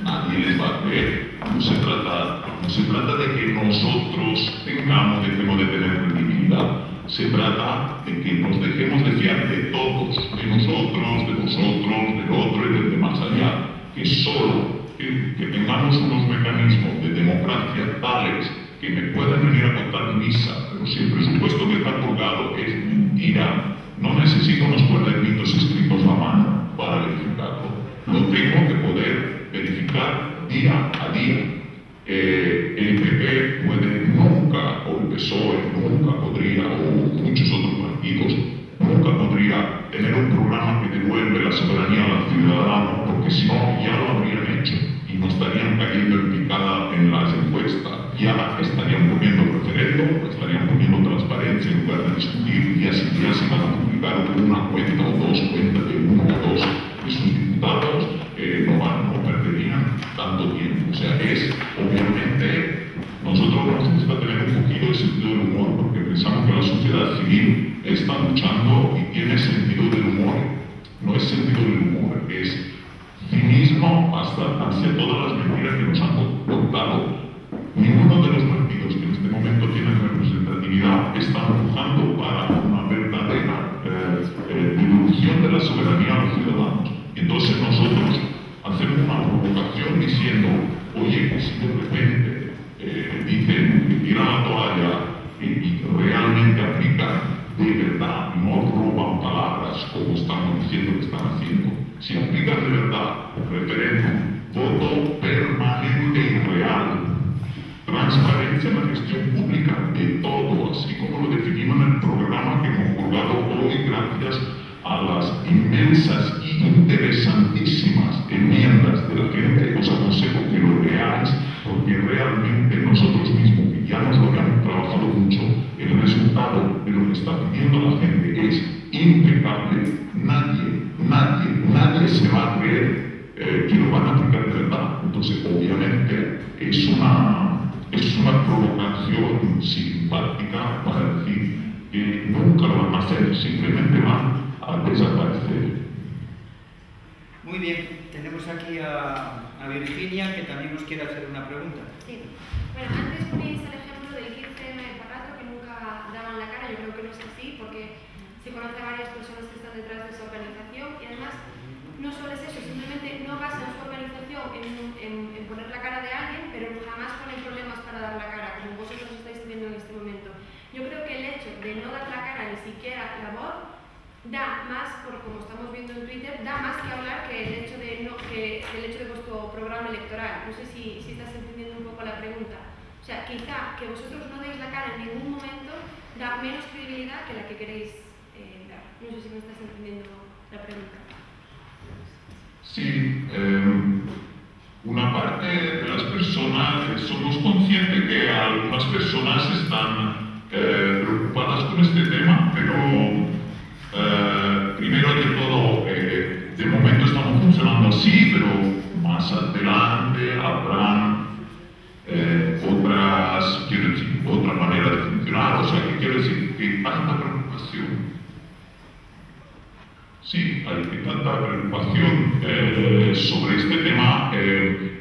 nadie les va a creer. No se trata de que nosotros dejemos de tener credibilidad. Se trata de que nos dejemos de fiar de todos, de nosotros, de vosotros, del otro y del de más allá. Que solo que tengamos unos mecanismos de democracia tales que me puedan venir a contar misa, pero si el presupuesto que está colgado es mentira, no necesito unos cuadernitos escritos a mano para verificarlo. Lo tengo que poder verificar día a día. El PP nunca, o el PSOE nunca podría, o muchos otros partidos, nunca podría tener un programa que devuelve la soberanía al ciudadano, porque si no, ya lo habrían hecho y no estarían cayendo en picada en las encuestas. Ya estarían poniendo referéndum, estarían poniendo transparencia en lugar de discutir, y así ya se van a publicar una cuenta o dos cuentas de uno o dos de sus diputados, no perderían tanto tiempo. O sea, obviamente, nosotros necesitamos tener un poquito de sentido del humor, porque pensamos que la sociedad civil está luchando y tiene sentido del humor. No es sentido del humor, es cinismo hacia todas las mentiras que nos han contado. Ninguno de los partidos que en este momento tienen representatividad está empujando para una verdadera devolución de la soberanía a los ciudadanos. Entonces nosotros hacemos una provocación diciendo, oye, que si de repente dicen que tiran la toalla y realmente aplican de verdad, no roban palabras como estamos diciendo que están haciendo, si aplican de verdad referéndum, voto permanente y real, transparencia en la gestión pública de todo, así como lo definimos en el programa que hemos colgado hoy gracias a las inmensas y interesantísimas enmiendas de la gente. Os aconsejo que lo leáis, porque realmente nosotros mismos, que ya nos lo habíamos trabajado mucho, el resultado de lo que está pidiendo la gente es impecable. Nadie se va a creer que lo van a aplicar de verdad. Entonces, obviamente, es una provocación simpática para decir que nunca lo van a hacer, simplemente van a desaparecer. Muy bien, tenemos aquí a Virginia, que también nos quiere hacer una pregunta. Sí. Bueno, antes poníais el ejemplo del 15M de Parrato, que nunca daban la cara. Yo creo que no es así, porque se se conoce a varias personas que están detrás de esa organización y además no solo es eso, simplemente no basan su organización en poner la cara de alguien, pero jamás ponen problemas para dar la cara, como vosotros estáis haciendo en este momento. Yo creo que el hecho de no dar la cara, ni siquiera la voz, da más, por como estamos viendo en Twitter, da más que hablar que el hecho de vuestro programa electoral. No sé si estás entendiendo un poco la pregunta. O sea, quizá que vosotros no deis la cara en ningún momento da menos credibilidad que la que queréis dar. No sé si me estás entendiendo la pregunta. Sí, una parte de las personas somos conscientes que algunas personas están preocupadas con este tema, pero primero de todo, de momento estamos funcionando así, pero más adelante habrán otra manera de funcionar. O sea, que quiero decir que hay tanta preocupación. Sí, hay tanta preocupación sobre este tema.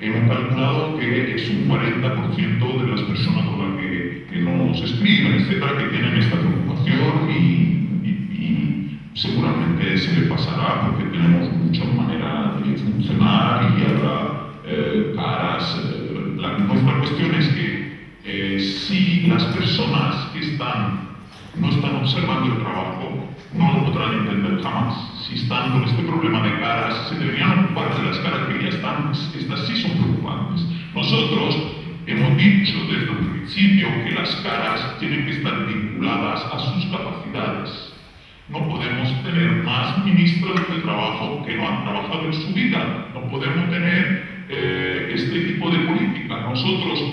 Hemos calculado que es un 40% de las personas con las que nos escriben, etcétera, que tienen esta preocupación y seguramente se le pasará porque tenemos muchas maneras de funcionar y habrá caras. Nuestra cuestión es que si las personas que no están observando el trabajo no lo podrán entender jamás. Si están con este problema de caras, se deberían ocupar de las caras que ya están. Estas sí son preocupantes. Nosotros hemos dicho desde el principio que las caras tienen que estar vinculadas a sus capacidades. No podemos tener más ministros de trabajo que no han trabajado en su vida. No podemos tener este tipo de política. Nosotros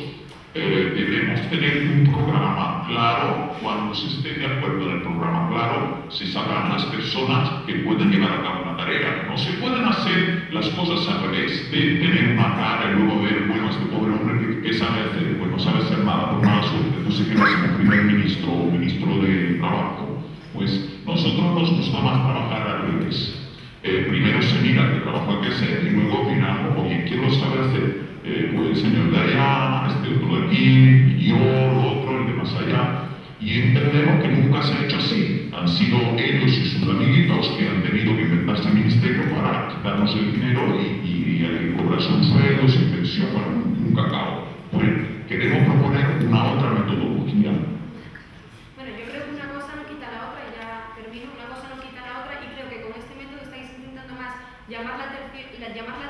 debemos tener un programa claro. Cuando se esté de acuerdo en el programa claro, se sabrán las personas que pueden llevar a cabo una tarea. No se pueden hacer las cosas al revés, de tener una cara y luego ver, bueno, este pobre hombre, ¿qué sabe hacer? Pues no sabe hacer nada por mala suerte. Entonces, ¿qué va a ser un primer ministro o ministro de trabajo? Pues nosotros nos gusta más trabajar al revés. Primero se mira qué trabajo hay que hacer y luego miramos, oye, ¿quién lo sabe hacer? Pues el señor de allá, este otro de aquí, yo, lo otro, el de más allá. Y entendemos que nunca se ha hecho así. Han sido ellos y sus amiguitos que han tenido que inventarse el ministerio para quitarnos el dinero y cobrarse un sueldo, sin pensión, bueno, un cacao. Pues queremos proponer una otra metodología. Bueno, yo creo que una cosa no quita la otra, y ya termino, una cosa no quita la otra, y creo que con este método estáis intentando más llamar la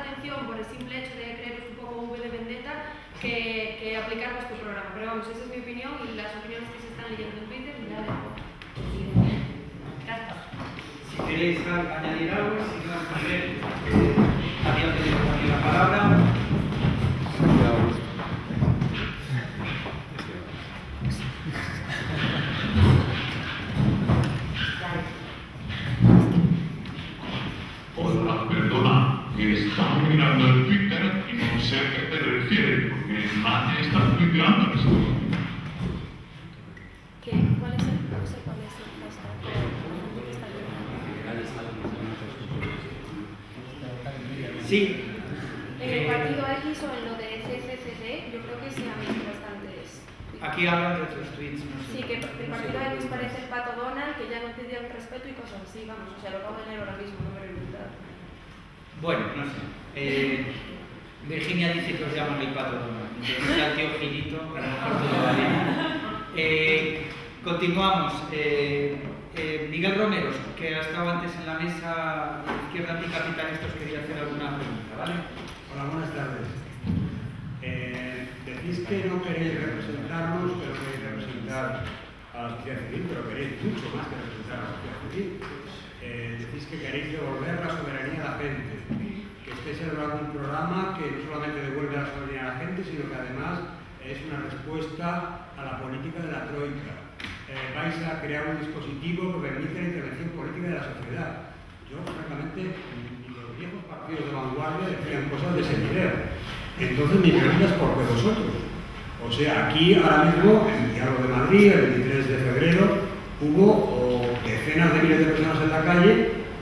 atención por el simple hecho de creeros un poco V de vendetta que aplicar vuestro programa. Pero vamos, esa es mi opinión y las opiniones que se están leyendo en Twitter y la dejo. Gracias. Si queréis añadir algo, si no, había pedido también la palabra. Hola, perdona, estamos mirando el Twitter y no sé a qué te refieres, porque nadie está tuiteando esto. ¿Cuál es el? No sé cuál es el hashtag que está viendo. Sí. En el partido X o en lo de CCCD, yo creo que se han visto bastantes. Aquí hablan de otros tweets, no sé. Sí, que el partido X parece el pato Donald, que ya no te dieron respeto y cosas así, vamos, o sea, lo acabo de leer ahora mismo, no me lo he inventado. Bueno, no sé. Virginia dice que os llaman el pato Donald. Entonces al tío Gilito, a lo mejor todo va bien. Continuamos. Miguel Romero, que ha estado antes en la mesa de Izquierda Anticapitalista, os quería hacer alguna pregunta, ¿vale? Hola, buenas tardes. Decís que no queréis representarnos, pero queréis representar a la sociedad civil, pero queréis mucho más que representar a la sociedad civil. Decís que queréis devolver la soberanía a la gente, que estáis elaborando un programa que no solamente devuelve la soberanía a la gente, sino que además es una respuesta a la política de la troika. Vais a crear un dispositivo que permite la intervención política de la sociedad. Yo, francamente, ni los viejos partidos de vanguardia decían cosas de ese nivel. Entonces, mi pregunta es ¿por qué vosotros? O sea, aquí ahora mismo, en el Diálogo de Madrid, el 23 de febrero, hubo decenas de miles de personas en la calle.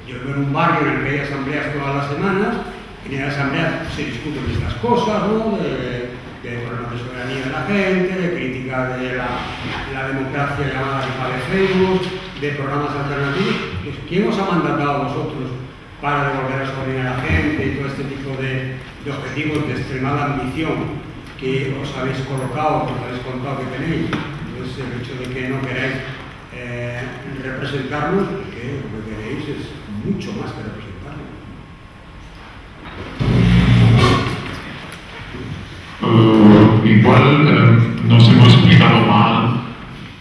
Yo vivo en un barrio en el que hay asambleas todas las semanas, y en las asambleas se discuten estas cosas, ¿no? De problemas de soberanía de la gente, de crítica de la democracia llamada de Facebook, de programas alternativos. ¿Quién os ha mandatado a vosotros para devolver la soberanía a la gente y todo este tipo de objetivos de extremada ambición que os habéis colocado, que os habéis contado que tenéis? Entonces, el hecho de que no queráis representarnos, porque lo que queréis es mucho más que representarnos. Igual nos hemos explicado mal.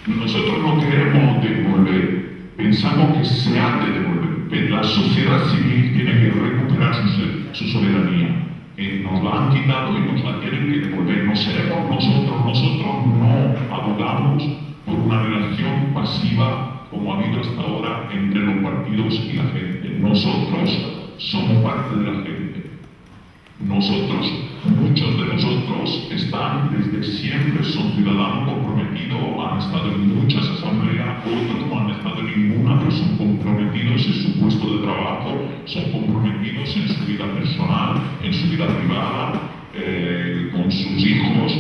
Nosotros no queremos devolver, pensamos que se ha de devolver. La sociedad civil tiene que recuperar su soberanía. Nos la han quitado y nos la tienen que devolver. No seremos nosotros no abogamos por una relación pasiva como ha habido hasta ahora entre los partidos y la gente. Nosotros somos parte de la gente. Nosotros, muchos de nosotros están desde siempre, son ciudadanos comprometidos, han estado en muchas asambleas, otros no han estado en ninguna, pero son comprometidos en su puesto de trabajo, son comprometidos en su vida personal, en su vida privada, con sus hijos.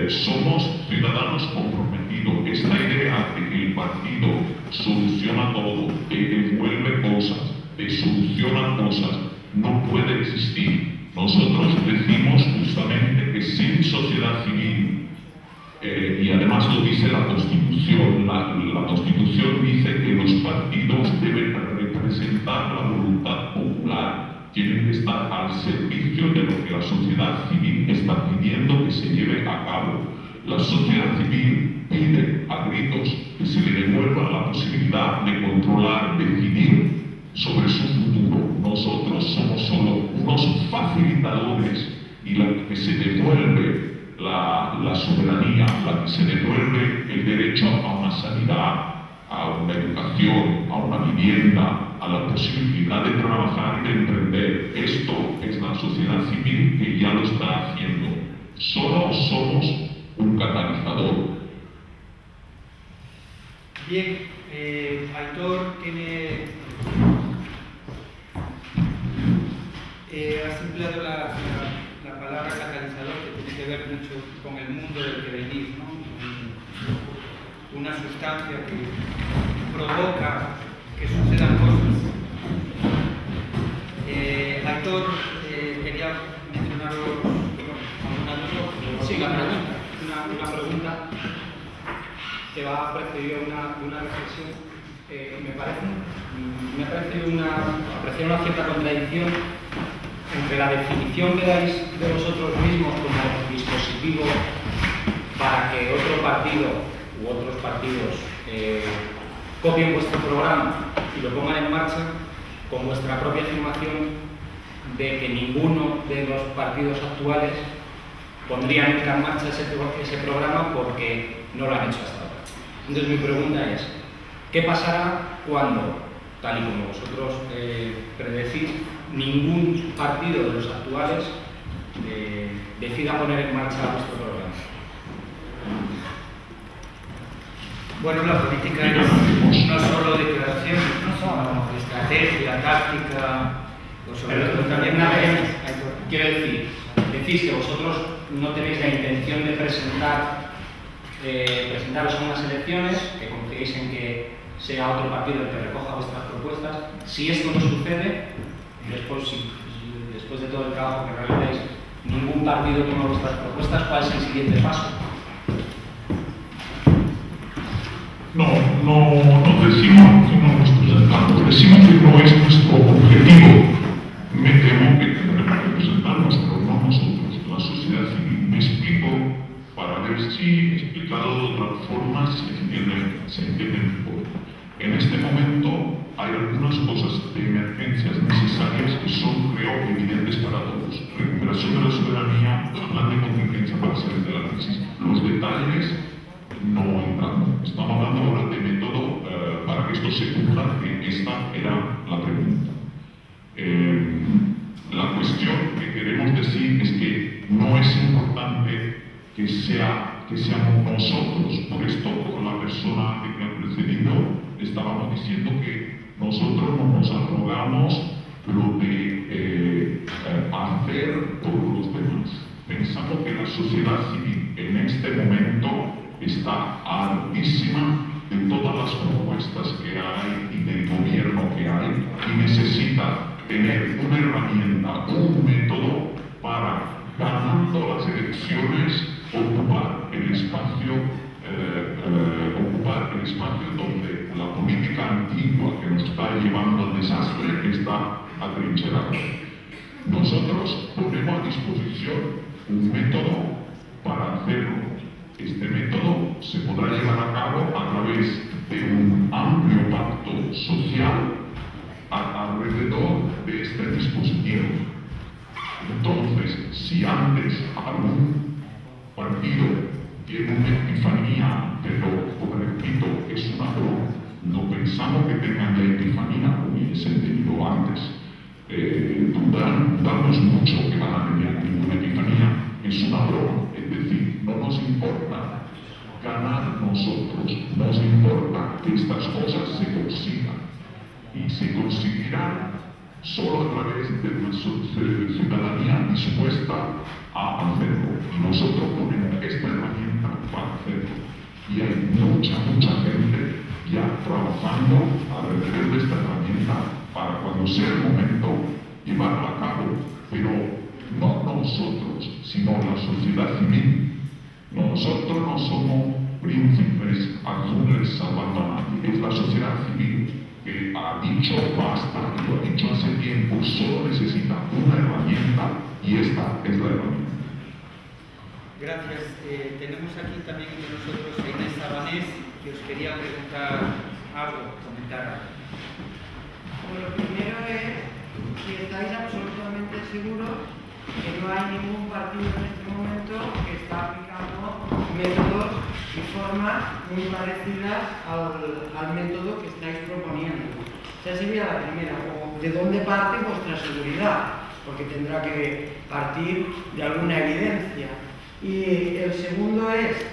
Somos ciudadanos comprometidos. Esta idea de que el partido soluciona todo, que devuelve cosas, que soluciona cosas, no puede existir. Nosotros decimos justamente que sin sociedad civil, y además lo dice la Constitución, la Constitución dice que los partidos deben representar la voluntad popular, tienen que estar al servicio de lo que la sociedad civil está pidiendo que se lleve a cabo. La sociedad civil pide a gritos que se le devuelva la posibilidad de controlar, decidir sobre su futuro. Nosotros somos solo unos facilitadores y la que se devuelve la soberanía, la que se devuelve el derecho a una sanidad, a una educación, a una vivienda, a la posibilidad de trabajar y de emprender. Esto es la sociedad civil que ya lo está haciendo. Solo somos un catalizador. Bien, Aitor tiene... has empleado la palabra catalizador, que tiene que ver mucho con el mundo del que venís, ¿no? Una sustancia que provoca que sucedan cosas. Aitor, quería mencionaros alguna duda. Sí, una pregunta que va a precedir una reflexión. Me parece una cierta contradicción entre la definición que dais de vosotros mismos como dispositivo para que otro partido u otros partidos copien vuestro programa y lo pongan en marcha, con vuestra propia afirmación de que ninguno de los partidos actuales pondría nunca en marcha ese programa porque no lo han hecho hasta ahora. Entonces mi pregunta es, ¿qué pasará cuando, tal y como vosotros predecís, ningún partido de los actuales decida poner en marcha vuestro programa? Bueno, la política es no solo declaraciones, sino estrategia, táctica, pero también quiero decir, decís que vosotros no tenéis la intención de presentaros a unas elecciones, que confiéis en que sea otro partido el que recoja vuestras propuestas. Si esto no sucede, después de todo el trabajo que realizáis, ningún partido toma vuestras propuestas, ¿cuál es el siguiente paso? No decimos que no lo presentamos, decimos que no es nuestro objetivo. Me temo que tendremos que presentarnos, pero no nosotros, la sociedad civil. Me explico para ver si explicado de otra forma se entiende mejor. En este momento hay algunas cosas de emergencias necesarias que son, creo, evidentes para todos. Recuperación de la soberanía, plan de contingencia para salir de la crisis. Los detalles no entramos. Estamos hablando ahora de método para que esto se cumpla, que esta era la pregunta. La cuestión que queremos decir es que no es importante que seamos nosotros. Por esto, con la persona que ha precedido, estábamos diciendo que nosotros no nos arrogamos lo de hacer todos los demás. Pensamos que la sociedad civil en este momento está hartísima de todas las propuestas que hay y del gobierno que hay, y necesita tener una herramienta, un método para, ganando las elecciones, ocupar el espacio donde la política antigua que nos está llevando al desastre está atrincherada. Nosotros ponemos a disposición un método para hacerlo. Este método se podrá llevar a cabo a través de un amplio pacto social alrededor de este dispositivo. Entonces, si antes algún partido tiene una epifanía, pero, como repito, es una broma, no pensamos que tengan la epifanía, hubiese tenido antes. Dudamos mucho que van a tener ninguna epifanía, es una broma, es decir, no nos importa ganar nosotros, nos importa que estas cosas se consigan, y se conseguirán solo a través de una ciudadanía dispuesta a hacerlo, y nosotros ponemos esta herramienta para hacerlo, y hay mucha gente ya trabajando alrededor de esta herramienta para cuando sea el momento llevarla a cabo, pero no nosotros, sino la sociedad civil. Nosotros no somos príncipes azules salvando a nadie, es la sociedad civil que ha dicho basta, y lo ha dicho hace tiempo, solo necesita una herramienta, y esta es la herramienta. Gracias. Tenemos aquí también entre nosotros a Inés Sabanés, que os quería preguntar algo, comentar algo. Bueno, lo primero es si estáis absolutamente seguros que no hay ningún partido en este momento que está aplicando métodos y formas muy parecidas al método que estáis proponiendo. Esa sería la primera. O ¿de dónde parte vuestra seguridad? Porque tendrá que partir de alguna evidencia. Y el segundo es,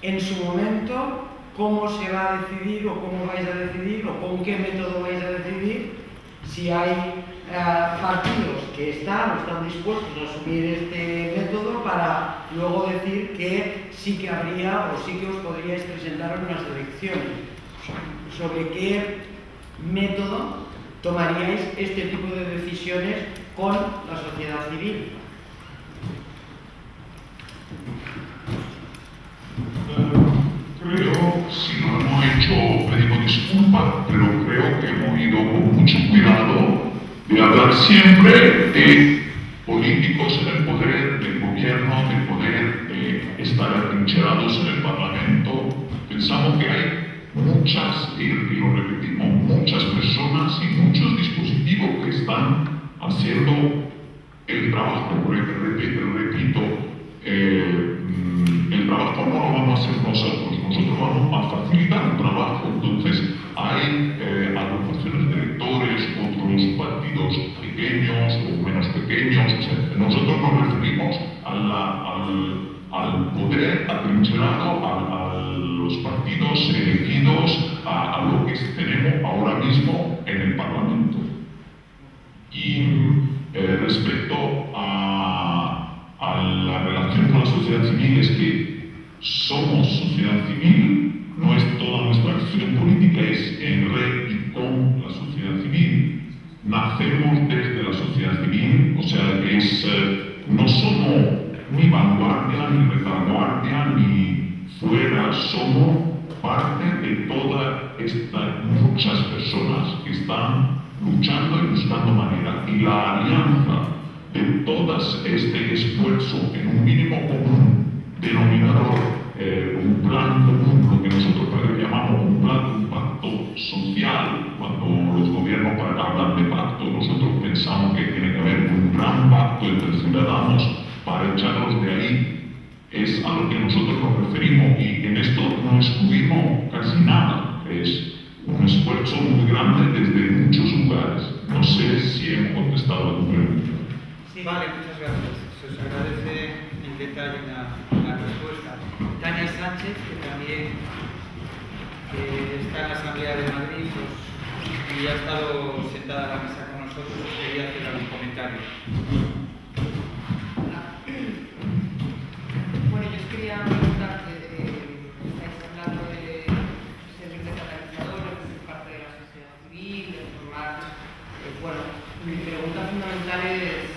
en su momento, cómo se va a decidir o cómo vais a decidir o con qué método vais a decidir si hay partidos que están dispuestos a asumir este método para luego decir que sí que habría o sí que os podríais presentar en unas elecciones. ¿Sobre qué método tomaríais este tipo de decisiones con la sociedad civil? Creo, si no lo hemos hecho, pedimos disculpas, pero creo que hemos ido con mucho cuidado de hablar siempre de políticos en el poder, del gobierno, del poder, de estar atrincherados en el Parlamento. Pensamos que hay muchas, y lo repetimos, muchas personas y muchos dispositivos que están haciendo el trabajo. Repito, el trabajo no lo vamos a hacer nosotros vamos a facilitar el trabajo. Entonces, hay agrupaciones de electores, otros partidos pequeños o menos pequeños, etc. Nosotros nos referimos al poder atrincherado, a los partidos elegidos, a lo que tenemos ahora mismo en el Parlamento. Y respecto a la relación con la sociedad civil, es que somos sociedad civil, toda nuestra acción política es en red y con la sociedad civil. Nacemos desde la sociedad civil, o sea, no somos ni vanguardia, ni retaguardia, ni fuera, somos parte de todas estas muchas personas que están luchando y buscando manera. Y la alianza de todas este esfuerzo en un mínimo común denominador, un plan común, lo que nosotros llamamos un pacto social. Cuando los gobiernos hablan de pacto, nosotros pensamos que tiene que haber un gran pacto entre ciudadanos para echarlos de ahí. Es a lo que nosotros nos referimos, y en esto no excluimos casi nada. Es un esfuerzo muy grande desde muchos lugares. No sé si hemos contestado a tu pregunta. Sí, vale, muchas gracias. Se os agradece en detalle la respuesta. Tania Sánchez, que también está en la Asamblea de Madrid y ha estado sentada a la mesa con nosotros, quería hacer algún comentario. Bueno, yo os quería preguntarte, estáis hablando de ser mi pregunta fundamental es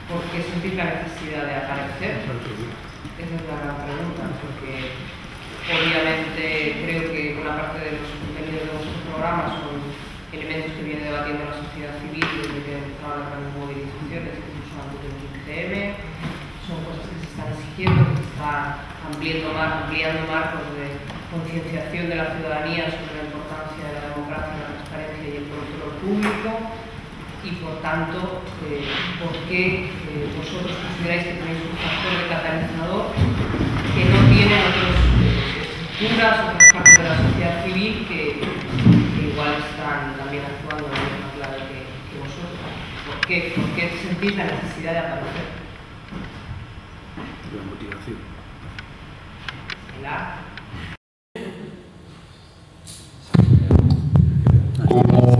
¿por qué sentir la necesidad de aparecer? Esa es la gran pregunta, porque obviamente creo que una parte de los contenidos de nuestro programa son elementos que viene debatiendo la sociedad civil desde que empezaron las grandes movilizaciones, incluso antes del 15M, son cosas que se están exigiendo, que se están ampliando marcos de concienciación de la ciudadanía sobre la importancia de la democracia, la transparencia y el control público. Y por tanto, ¿por qué vosotros consideráis que tenéis un factor de catalizador que no tienen otras estructuras, otras partes de la sociedad civil que igual están también actuando de la misma clave que vosotros? ¿Por qué sentís la necesidad de aparecer? La motivación. El arte. Como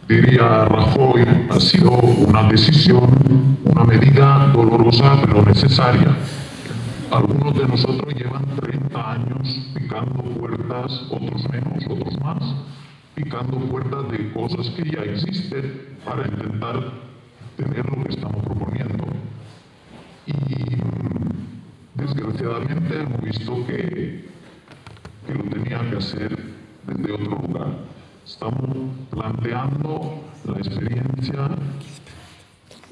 diría Rajoy, ha sido una decisión, una medida dolorosa pero necesaria. Algunos de nosotros llevan 30 años picando puertas, otros menos, otros más, picando puertas de cosas que ya existen para intentar tener lo que estamos proponiendo. Y desgraciadamente hemos visto que lo tenía que hacer desde otro lugar. Estamos planteando la experiencia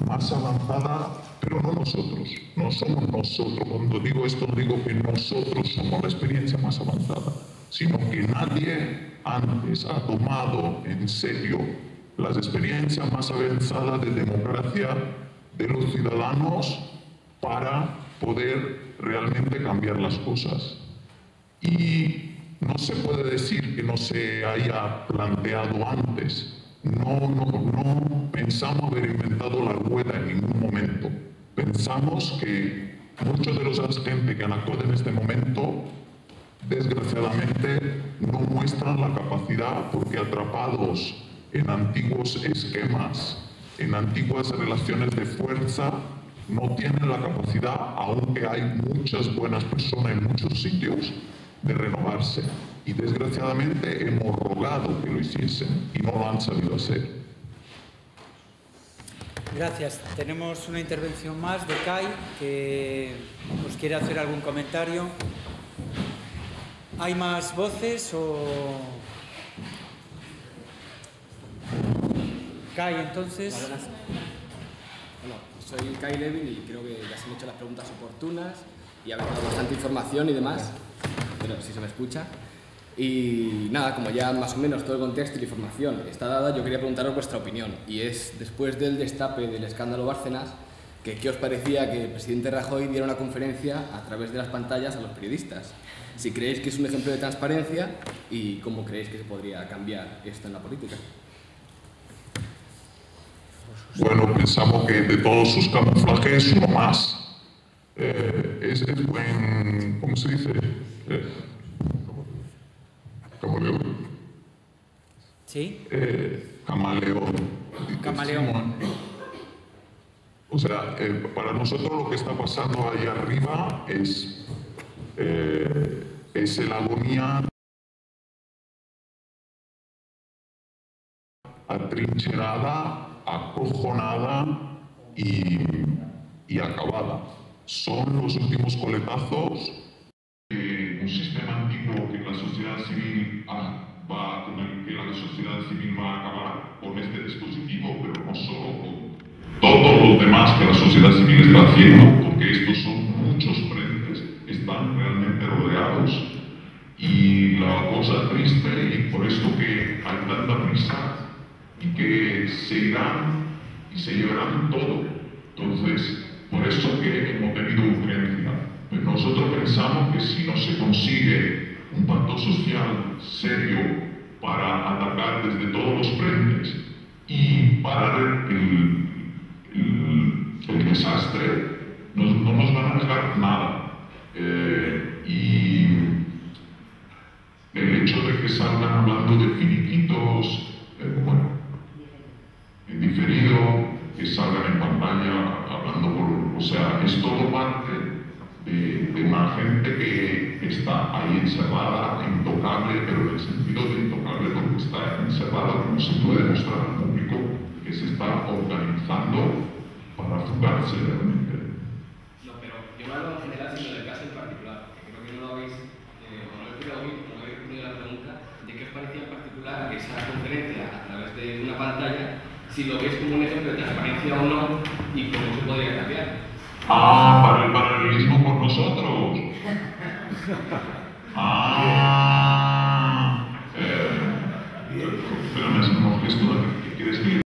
más avanzada, pero no nosotros, no somos nosotros. Cuando digo esto, no digo que nosotros somos la experiencia más avanzada, sino que nadie antes ha tomado en serio las experiencias más avanzadas de democracia de los ciudadanos para poder realmente cambiar las cosas. Y no se puede decir que no se haya planteado antes. No pensamos haber inventado la rueda en ningún momento. Pensamos que muchos de los asistentes que han actuado en este momento, desgraciadamente, no muestran la capacidad porque atrapados en antiguos esquemas, en antiguas relaciones de fuerza, no tienen la capacidad, aunque hay muchas buenas personas en muchos sitios, de renovarse. Y desgraciadamente hemos rogado que lo hiciesen y no lo han sabido hacer. Gracias. Tenemos una intervención más de Kai, que os quiere hacer algún comentario. ¿Hay más voces o...? Kai, entonces... Bueno, soy Kai Levin y creo que ya se han hecho las preguntas oportunas y ha dado bastante información y demás, pero si se me escucha. Y nada, como ya más o menos todo el contexto y la información está dada, yo quería preguntaros vuestra opinión. Y es, después del destape del escándalo Bárcenas, ¿qué os parecía que el presidente Rajoy diera una conferencia a través de las pantallas a los periodistas? Si creéis que es un ejemplo de transparencia y cómo creéis que se podría cambiar esto en la política. Bueno, pensamos que de todos sus camuflajes, uno más. Es buen, ¿cómo se dice? Camaleón. ¿Sí? Camaleón. Camaleón. O sea, para nosotros lo que está pasando ahí arriba es la agonía atrincherada, acojonada y acabada. Son los últimos coletazos de un sistema antiguo que la sociedad civil con el que la sociedad civil va a acabar con este dispositivo, pero no solo, con todos los demás que la sociedad civil está haciendo, porque estos son muchos frentes, están realmente rodeados. Y la cosa triste, y por esto que hay tanta prisa, y que se irán y se llevarán todo. Entonces, por eso que hemos tenido urgencia. Pues nosotros pensamos que si no se consigue un pacto social serio para atacar desde todos los frentes y parar el desastre, no nos van a dejar nada. Y el hecho de que salgan hablando de finiquitos, en diferido, que salgan en pantalla hablando o sea, es todo parte de una gente que está ahí encerrada, intocable, pero en el sentido de intocable porque está encerrada, como se puede demostrar al público, que se está organizando para fugarse realmente. No, pero yo no hablo en general, sino del caso en particular, porque creo que no lo habéis, o no he podido oír, no habéis respondido la pregunta de qué os parecía en particular esa conferencia a través de una pantalla, si lo veis como un ejemplo de transparencia o no, y cómo se podría cambiar. Ah, para el paralelismo con nosotros. Ah, pero no es como gesto, ¿qué quieres decir?